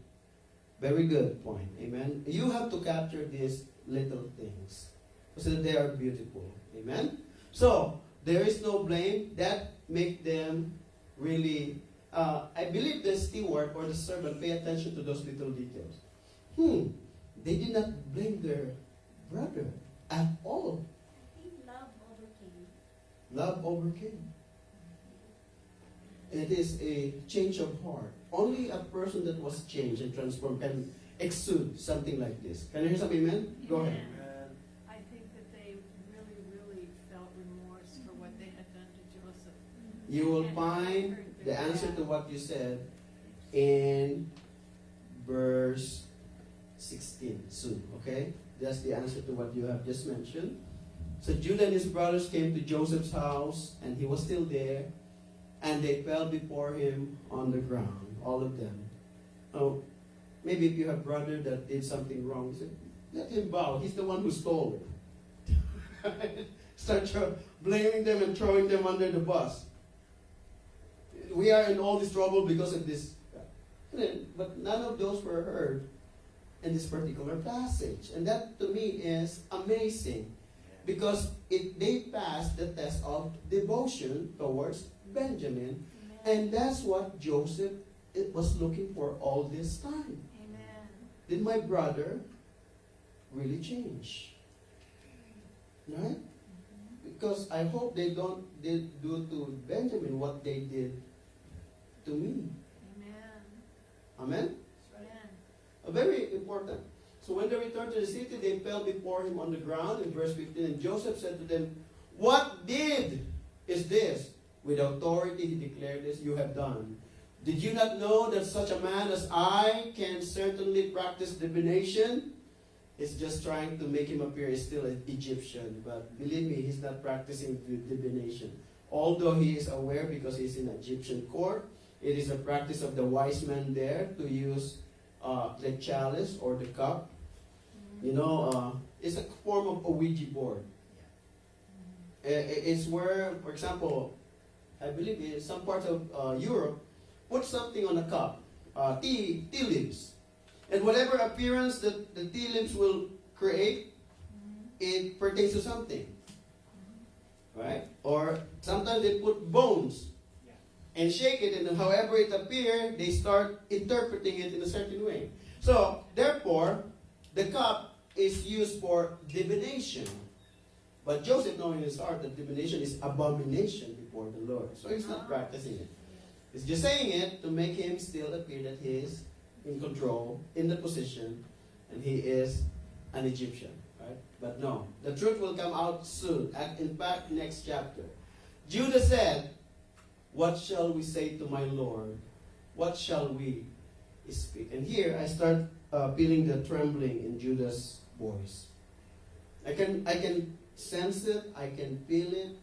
Very good point. Amen. You have to capture these little things so that they are beautiful. Amen. So there is no blame. That make them really. I believe the steward or the servant pay attention to those little details. They did not blame their brother at all. I think love overcame. Love overcame. It is a change of heart. Only a person that was changed and transformed can exude something like this. Can you hear some amen? Go ahead. I think that they really, really felt remorse for what they had done to Joseph. You will And find hurt the their answer dad. to what you said in verse 16 soon. Okay? That's the answer to what you have just mentioned. So Judah and his brothers came to Joseph's house, and he was still there, and they fell before him on the ground, all of them. Oh, maybe if you have a brother that did something wrong, say, let him bow. He's the one who stole it. Start blaming them and throwing them under the bus. We are in all this trouble because of this. But none of those were heard in this particular passage. And that to me is amazing. Because they passed the test of devotion towards Benjamin. And that's what Joseph was looking for all this time. Amen. Did my brother really change? Right? Because I hope they do to Benjamin what they did to me. Amen. Amen? Amen. Very important. So when they returned to the city, they fell before him on the ground. In verse 15, and Joseph said to them, what deed is this? With authority he declared this, you have done. Did you not know that such a man as I can certainly practice divination? He's just trying to make him appear he's still an Egyptian. But believe me, he's not practicing divination. Although he is aware because he's in Egyptian court, it is a practice of the wise men there to use the chalice or the cup. You know, it's a form of a Ouija board. It's where, for example, I believe in some parts of Europe, put something on a cup, tea leaves. And whatever appearance that the tea leaves will create, it pertains to something. Right? Or sometimes they put bones and shake it, and however it appears, they start interpreting it in a certain way. So, therefore, the cup is used for divination. But Joseph, knowing in his heart that divination is abomination before the Lord. So he's not practicing it. He's just saying it to make him still appear that he is in control, in the position, and he is an Egyptian. Right? But no, the truth will come out soon. In fact, next chapter. Judah said, what shall we say to my Lord? What shall we speak? And here I start feeling the trembling in Judah's voice. I can sense it. I can feel it.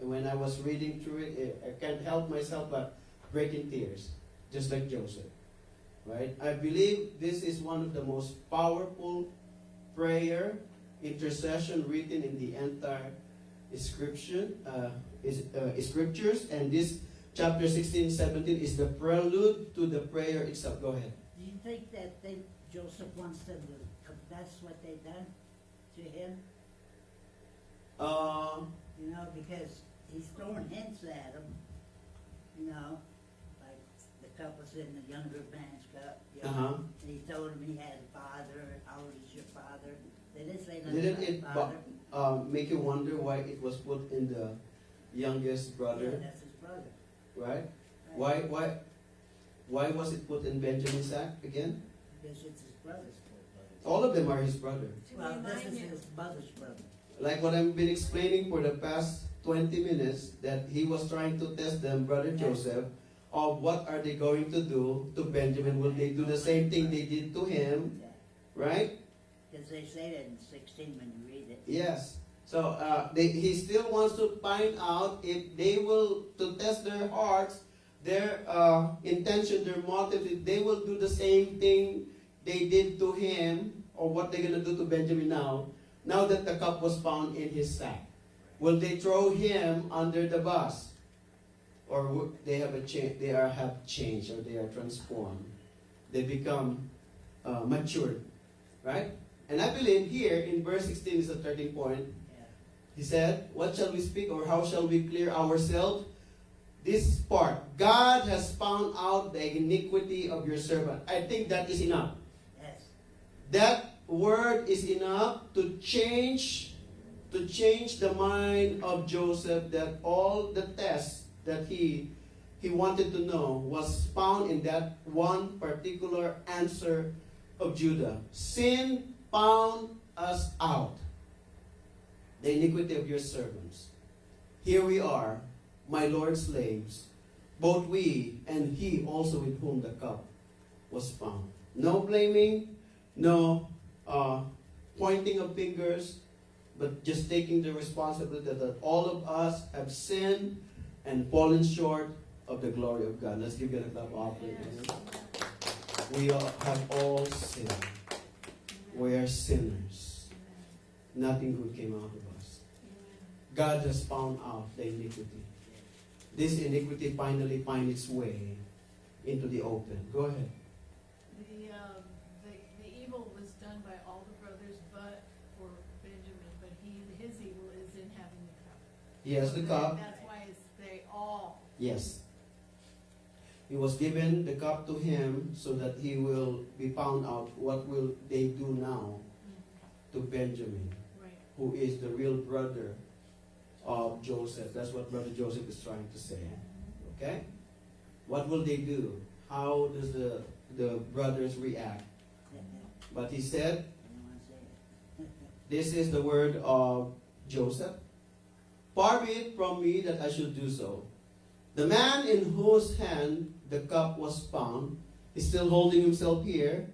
And when I was reading through it, I can't help myself but break in tears, just like Joseph. Right? I believe this is one of the most powerful prayer, intercession written in the entire scriptures, and this chapter 16, 17 is the prelude to the prayer itself. Go ahead. Do you think that Joseph wants them to confess what they've done to him? You know, because he's throwing hints at him. You know, like the cup was in the younger man's cup. You know, and he told him he had a father. How old is your father? They didn't say nothing Didn't about it father. make you wonder why it was put in the youngest Yeah, brother? that's his brother. Right? Right. Why was it put in Benjamin's sack again? Because it's his brother's All of them are his brother. To Well, remind this is him. his mother's brother. Like what I've been explaining for the past 20 minutes that he was trying to test them, Brother Joseph, of what are they going to do to Benjamin. Will they do the same thing they did to him? Right? Because they say that in 16 when you read it. Yes. So he still wants to find out if they will, to test their hearts, their intention, their motive, if they will do the same thing they did to him, or what they're going to do to Benjamin now that the cup was found in his sack. Will they throw him under the bus? Or would they have have changed, or they are transformed? They become matured. Right? And I believe here in verse 16 is the 13th point. He said, what shall we speak, or how shall we clear ourselves? This part, God has found out the iniquity of your servant. I think that is enough. Yes. That word is enough to change the mind of Joseph, that all the tests that he wanted to know was found in that one particular answer of Judah. Sin found us out. The iniquity of your servants. Here we are, my Lord's slaves, both we and he also with whom the cup was found. No blaming, no pointing of fingers, but just taking the responsibility that all of us have sinned and fallen short of the glory of God. Let's give God a clap offering. We have all sinned. We are sinners. Nothing good came out of us. God has found out the iniquity. This iniquity finally finds its way into the open. Go ahead. The evil was done by all the brothers but for Benjamin, but his evil is in having the cup. He has the cup. That's why they all. Yes. He was given the cup to him so that he will be found out what will they do now to Benjamin, Right. who is the real brother of Joseph. That's what Brother Joseph is trying to say. Okay? What will they do? How does the brothers react? But he said, this is the word of Joseph. Far be it from me that I should do so. The man in whose hand the cup was found is still holding himself here.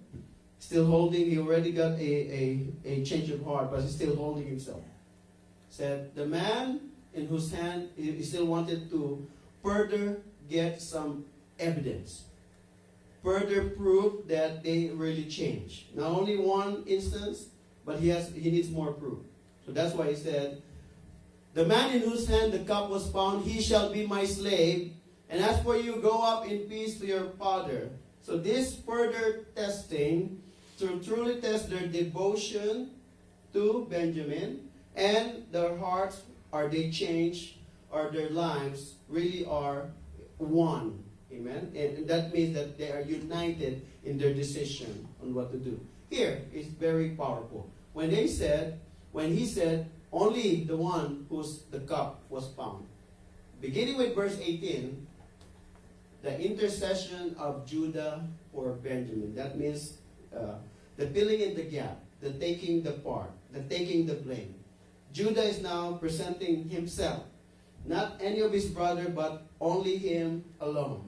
Still holding, he already got a change of heart, but he's still holding himself. Said, the man in whose hand he still wanted to further get some evidence. Further proof that they really changed. Not only one instance, but he needs more proof. So that's why he said, the man in whose hand the cup was found, he shall be my slave. And as for you, go up in peace to your father. So this further testing to truly test their devotion to Benjamin and their hearts, are they changed, or their lives really are one. Amen? And that means that they are united in their decision on what to do. Here is very powerful. When he said, only the one whose the cup was found. Beginning with verse 18, the intercession of Judah for Benjamin. That means the filling in the gap, the taking the part, the taking the blame. Judah is now presenting himself, not any of his brother, but only him alone.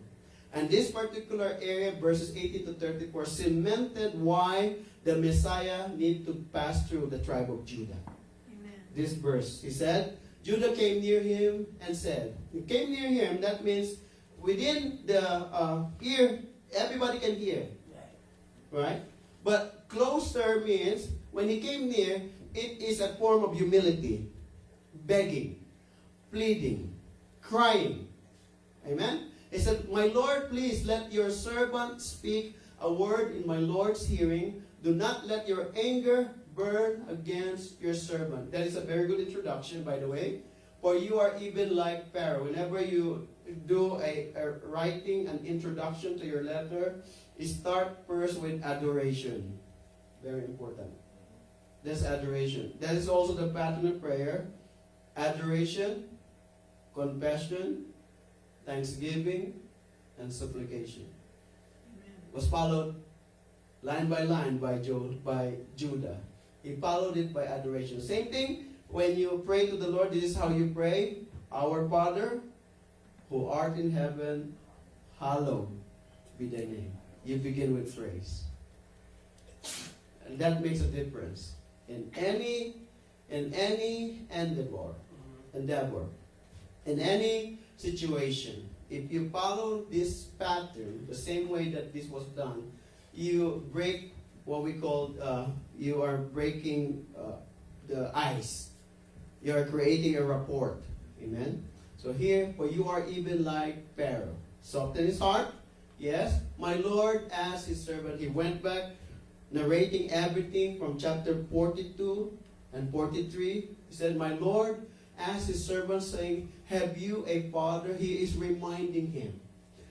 And this particular area, verses 18 to 34, cemented why the Messiah need to pass through the tribe of Judah. Amen. This verse, he said, Judah came near him and said, he came near him, that means within the ear, everybody can hear. Right? But closer means, when he came near, it is a form of humility, begging, pleading, crying. Amen? He said, my Lord, please let your servant speak a word in my Lord's hearing. Do not let your anger burn against your servant. That is a very good introduction, by the way. For you are even like Pharaoh. Whenever you do a writing, an introduction to your letter, you start first with adoration. Very important. That's adoration. That is also the pattern of prayer. Adoration, confession, thanksgiving, and supplication. Amen. Was followed line by line by Judah. He followed it by adoration. Same thing when you pray to the Lord. This is how you pray. Our Father, who art in heaven, hallowed be thy name. You begin with praise. And that makes a difference. In any endeavor, in any situation, if you follow this pattern, the same way that this was done, you break what we call, you are breaking the ice. You are creating a rapport. Amen? So here, for you are even like Pharaoh. Soften his heart. Yes, my Lord asked his servant. He went back, narrating everything from chapter 42 and 43. He said, my Lord asked his servant, saying, have you a father? He is reminding him.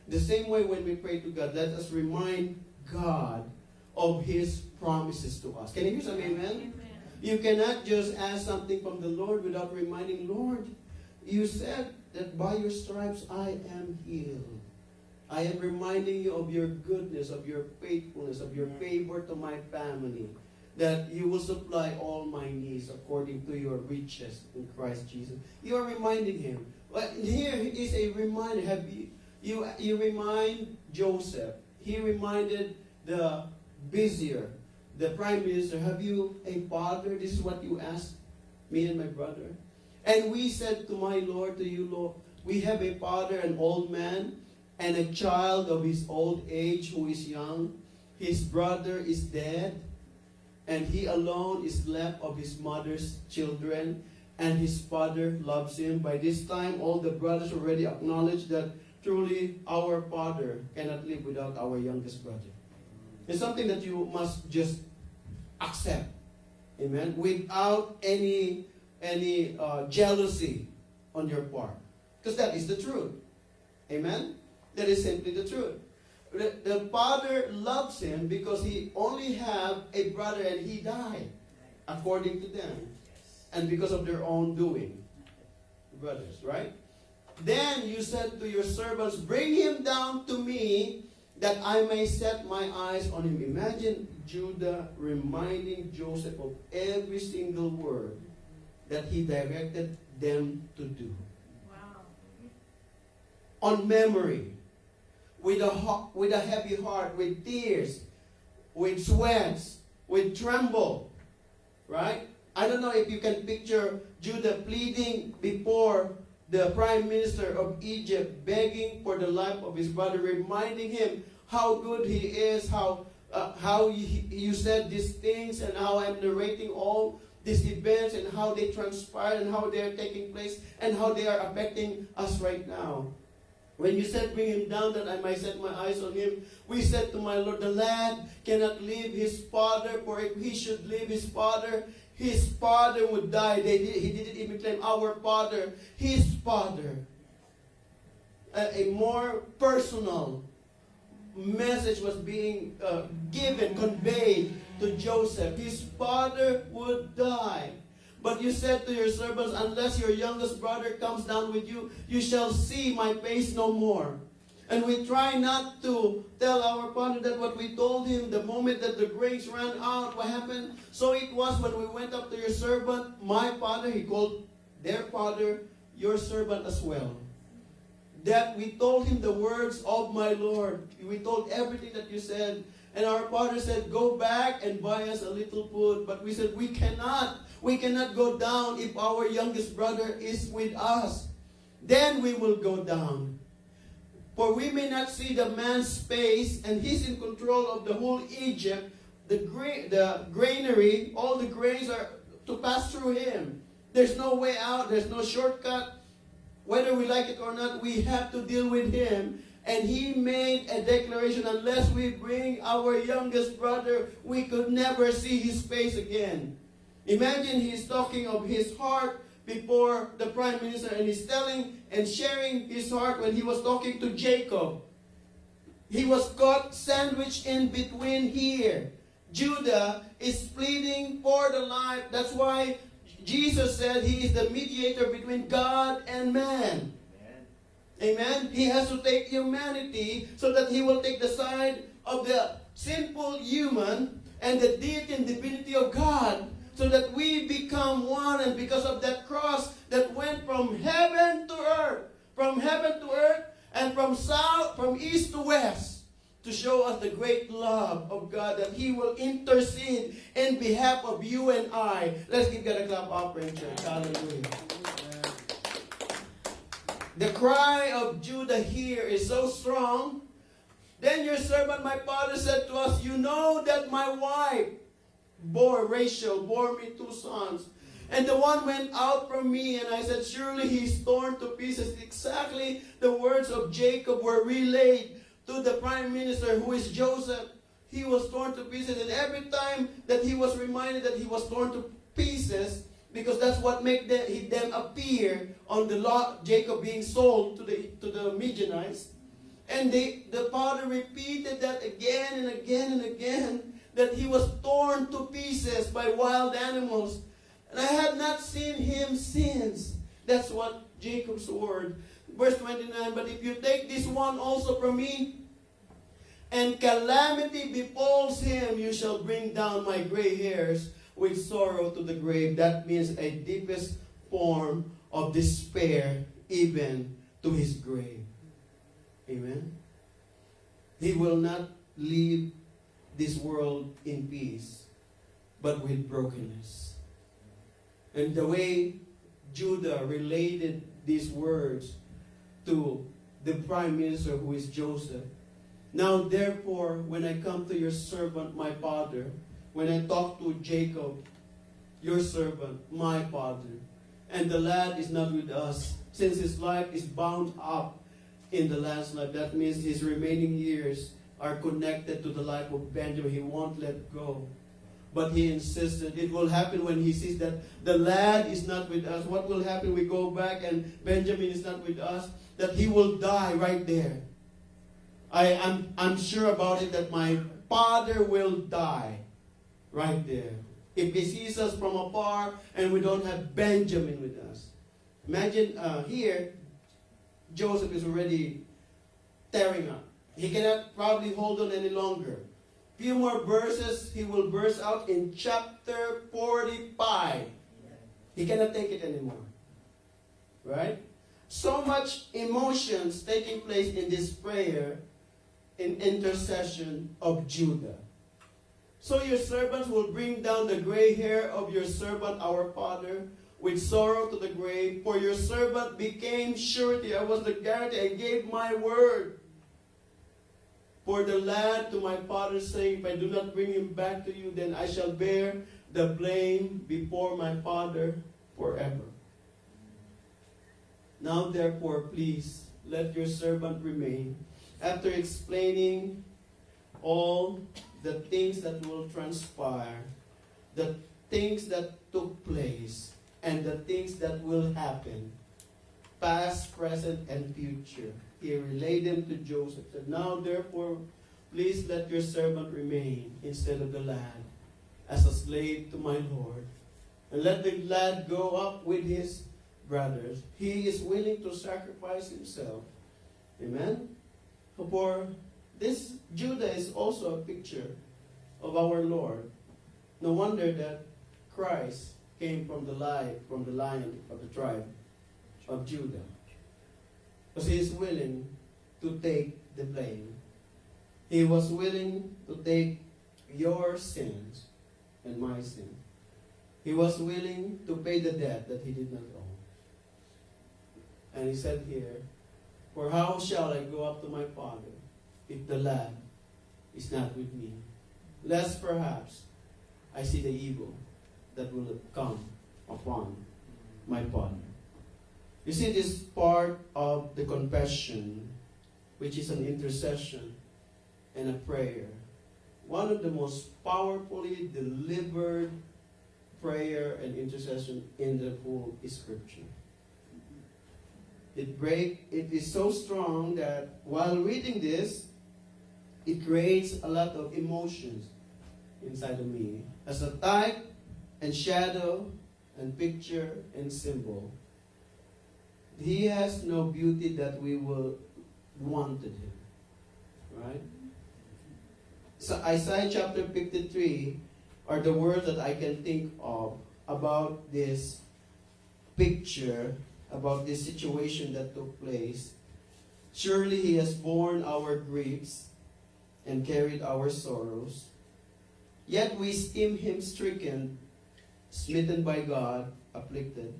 The same way when we pray to God, let us remind God of his promises to us. Can you hear some amen? You cannot just ask something from the Lord without reminding, Lord, you said that by your stripes I am healed. I am reminding you of your goodness, of your faithfulness, of your favor to my family, that you will supply all my needs according to your riches in Christ Jesus. You are reminding him. But here is a reminder. Have you remind Joseph. He reminded the vizier, the prime minister, have you a father? This is what you asked me and my brother. And we said to my Lord, to you, Lord, we have a father, an old man, and a child of his old age who is young. His brother is dead, and he alone is left of his mother's children, and his father loves him. By this time, all the brothers already acknowledged that truly our father cannot live without our youngest brother. It's something that you must just accept. Amen? Without any jealousy on your part. Because that is the truth. Amen? That is simply the truth. The father loves him because he only have a brother and he died, according to them. And because of their own doing. Brothers, right? Then you said to your servants, bring him down to me, that I may set my eyes on him. Imagine Judah reminding Joseph of every single word that he directed them to do. Wow. On memory, with a heavy heart, with tears, with sweats, with tremble, right? I don't know if you can picture Judah pleading before the prime minister of Egypt, begging for the life of his brother, reminding him how good he is, how you said these things, and how I'm narrating all these events, and how they transpired, and how they are taking place, and how they are affecting us right now. When you said, bring him down that I might set my eyes on him, we said to my Lord, the lad cannot leave his father, for if he should leave his father would die. He didn't even claim our father, his father. A more personal message was being given, conveyed to Joseph. His father would die. But you said to your servants, unless your youngest brother comes down with you, you shall see my face no more. And we try not to tell our father that what we told him the moment that the grains ran out, what happened. So it was when we went up to your servant, my father, he called their father, your servant as well. That we told him the words of my Lord. We told everything that you said. And our father said, go back and buy us a little food. But we said, we cannot. We cannot go down if our youngest brother is with us. Then we will go down. For we may not see the man's face, and he's in control of the whole Egypt. The granary, all the grains are to pass through him. There's no way out. There's no shortcut. Whether we like it or not, we have to deal with him. And he made a declaration, unless we bring our youngest brother, we could never see his face again. Imagine he's talking of his heart before the prime minister, and he's telling and sharing his heart when he was talking to Jacob. He was caught sandwiched in between here. Judah is pleading for the life. That's why Jesus said he is the mediator between God and man. Amen? He has to take humanity so that he will take the side of the sinful human and the deity and divinity of God so that we become one. And because of that cross that went from heaven to earth, and from south, from east to west, to show us the great love of God, that He will intercede in behalf of you and I. Let's give God a clap offering, church. Hallelujah. The cry of Judah here is so strong. Then your servant, my father, said to us, you know that my wife Rachel bore me 2 sons. And the one went out from me, and I said, surely he's torn to pieces. Exactly the words of Jacob were relayed to the prime minister, who is Joseph. He was torn to pieces, and every time that he was reminded that he was torn to pieces, because that's what made them appear on the lot, Jacob being sold to the Midianites. And the father repeated that again and again and again, that he was torn to pieces by wild animals. And I have not seen him since. That's what Jacob's word. Verse 29, but if you take this one also from me, and calamity befalls him, you shall bring down my gray hairs with sorrow to the grave. That means a deepest form of despair, even to his grave. Amen. He will not leave this world in peace, but with brokenness. And the way Judah related these words to the prime minister, who is Joseph. Now therefore, when I come to your servant, my father, when I talk to Jacob, your servant, my father, and the lad is not with us, since his life is bound up in the lad's life. That means his remaining years are connected to the life of Benjamin. He won't let go. But he insisted. It will happen when he sees that the lad is not with us. What will happen? We go back and Benjamin is not with us. That he will die right there. I'm sure about it, that my father will die right there. If he sees us from afar and we don't have Benjamin with us. Imagine here, Joseph is already tearing up. He cannot probably hold on any longer. Few more verses, he will burst out in chapter 45. He cannot take it anymore. Right? So much emotions taking place in this prayer, in intercession of Judah. So your servants will bring down the gray hair of your servant, our father, with sorrow to the grave. For your servant became surety. I was the guarantee. I gave my word. For the lad to my father's sake, if I do not bring him back to you, then I shall bear the blame before my father forever. Now therefore, please, let your servant remain. After explaining all the things that will transpire, the things that took place, and the things that will happen, past, present, and future. He relayed them to Joseph. Said, now therefore, please let your servant remain instead of the lad as a slave to my Lord. And let the lad go up with his brothers. He is willing to sacrifice himself. Amen? For this Judah is also a picture of our Lord. No wonder that Christ came from the lion of the tribe of Judah. Because he is willing to take the blame. He was willing to take your sins and my sin. He was willing to pay the debt that he did not owe. And he said here, for how shall I go up to my father if the lad is not with me? Lest perhaps I see the evil that will come upon my father. You see, this part of the confession, which is an intercession and a prayer, one of the most powerfully delivered prayer and intercession in the whole Scripture. It is so strong that while reading this, it creates a lot of emotions inside of me as a type and shadow and picture and symbol. He has no beauty that we will wanted him. Right? So Isaiah chapter 53 are the words that I can think of about this picture, about this situation that took place. Surely He has borne our griefs and carried our sorrows. Yet we esteem Him stricken, smitten by God, afflicted.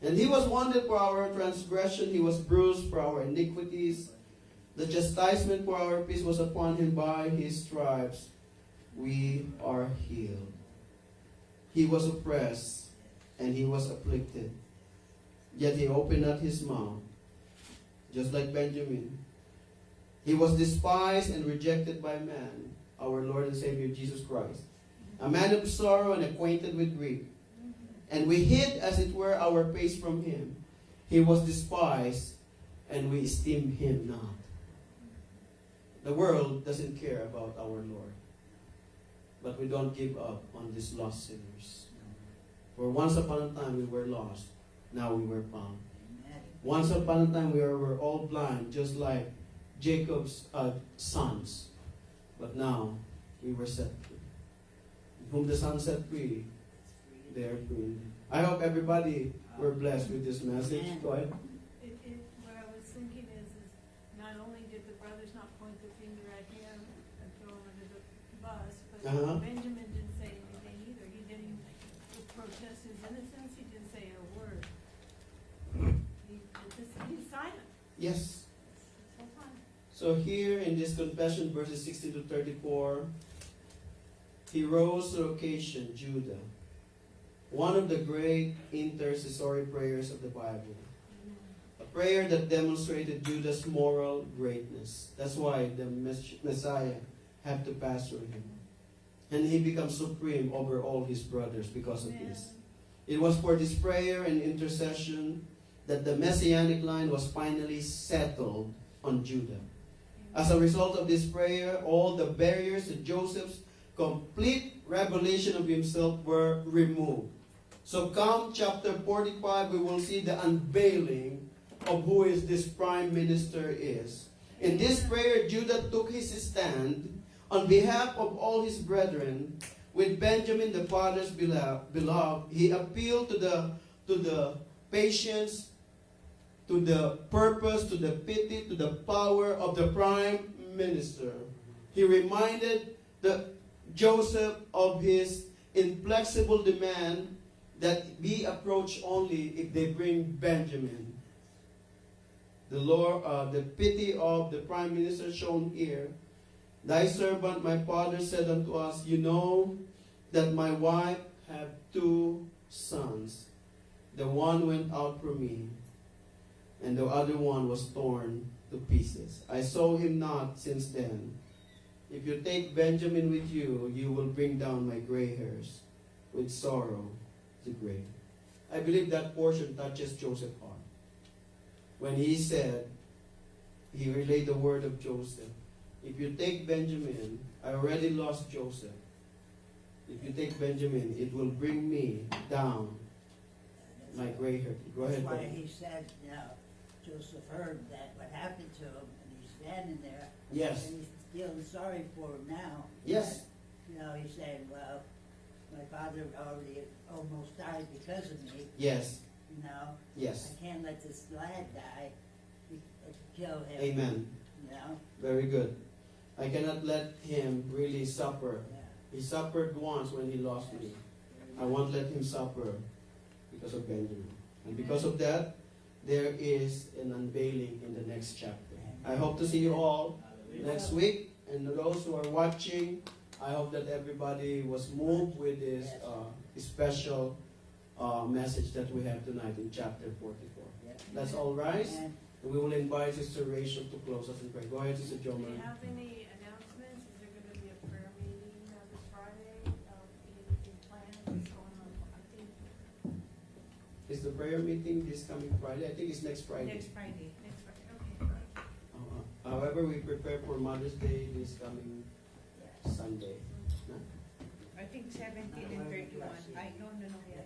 And He was wounded for our transgression, He was bruised for our iniquities. The chastisement for our peace was upon Him. By His stripes we are healed. He was oppressed and He was afflicted. Yet He opened not His mouth, just like Benjamin. He was despised and rejected by man, our Lord and Savior Jesus Christ, a man of sorrow and acquainted with grief. And we hid, as it were, our face from Him. He was despised, and we esteemed Him not. The world doesn't care about our Lord. But we don't give up on these lost sinners. For once upon a time we were lost, now we were found. Once upon a time we were all blind, just like Jacob's sons. But now we were set free. Whom the Son set free, they are free. I hope everybody were blessed with this message. Go ahead. What I was thinking is not only did the brothers not point the finger at him and throw him under the bus, but Benjamin didn't say anything either. He didn't protest his innocence. He didn't say a word. He's silent. Yes. So fine. So here in this confession, verses 60 to 34, he rose to occasion, Judah, one of the great intercessory prayers of the Bible. A prayer that demonstrated Judah's moral greatness. That's why the Messiah had to pass through him. And he becomes supreme over all his brothers because of this. It was for this prayer and intercession that the Messianic line was finally settled on Judah. As a result of this prayer, all the barriers to Joseph's complete revelation of himself were removed. So come chapter 45, we will see the unveiling of who is this prime minister is. In this prayer, Judah took his stand on behalf of all his brethren. With Benjamin, the father's beloved, he appealed to the patience, to the purpose, to the pity, to the power of the prime minister. He reminded Joseph of his inflexible demand that be approached only if they bring Benjamin. The pity of the prime minister shown here. Thy servant, my father, said unto us, you know that my wife had 2 sons. The one went out from me, and the other one was torn to pieces. I saw him not since then. If you take Benjamin with you, you will bring down my gray hairs with sorrow to grave. I believe that portion touches Joseph's heart. When he said, he relayed the word of Joseph. If you take Benjamin, I already lost Joseph. If you take Benjamin, it will bring me down my gray hair. Go ahead. That's why Ben. he said, Joseph heard that what happened to him, and he's standing there. Yes. And he's feeling sorry for him now. Yes. He's saying, well, my father already almost died because of me. Yes. I Yes. can't let this lad die. Kill him. Amen. Very good. I cannot let him really suffer. Yeah. He suffered once when he lost me. I won't let him suffer because of Benjamin. And because of that, there is an unveiling in the next chapter. I hope to see you all next week. And those who are watching, I hope that everybody was moved with this special message that we have tonight in chapter 44. That's all right. And And we will invite Sister Rachel to close us in prayer. Go ahead, Sister Do Joma. you have any announcements? Is there going to be a prayer meeting this Friday? Anything planned? What's going on? I think Is the prayer meeting this coming Friday? I think it's next Friday. next Friday. Next Friday. Okay. However, we prepare for Mother's Day this coming Sunday. No? I think 17 and 31. I don't know yet.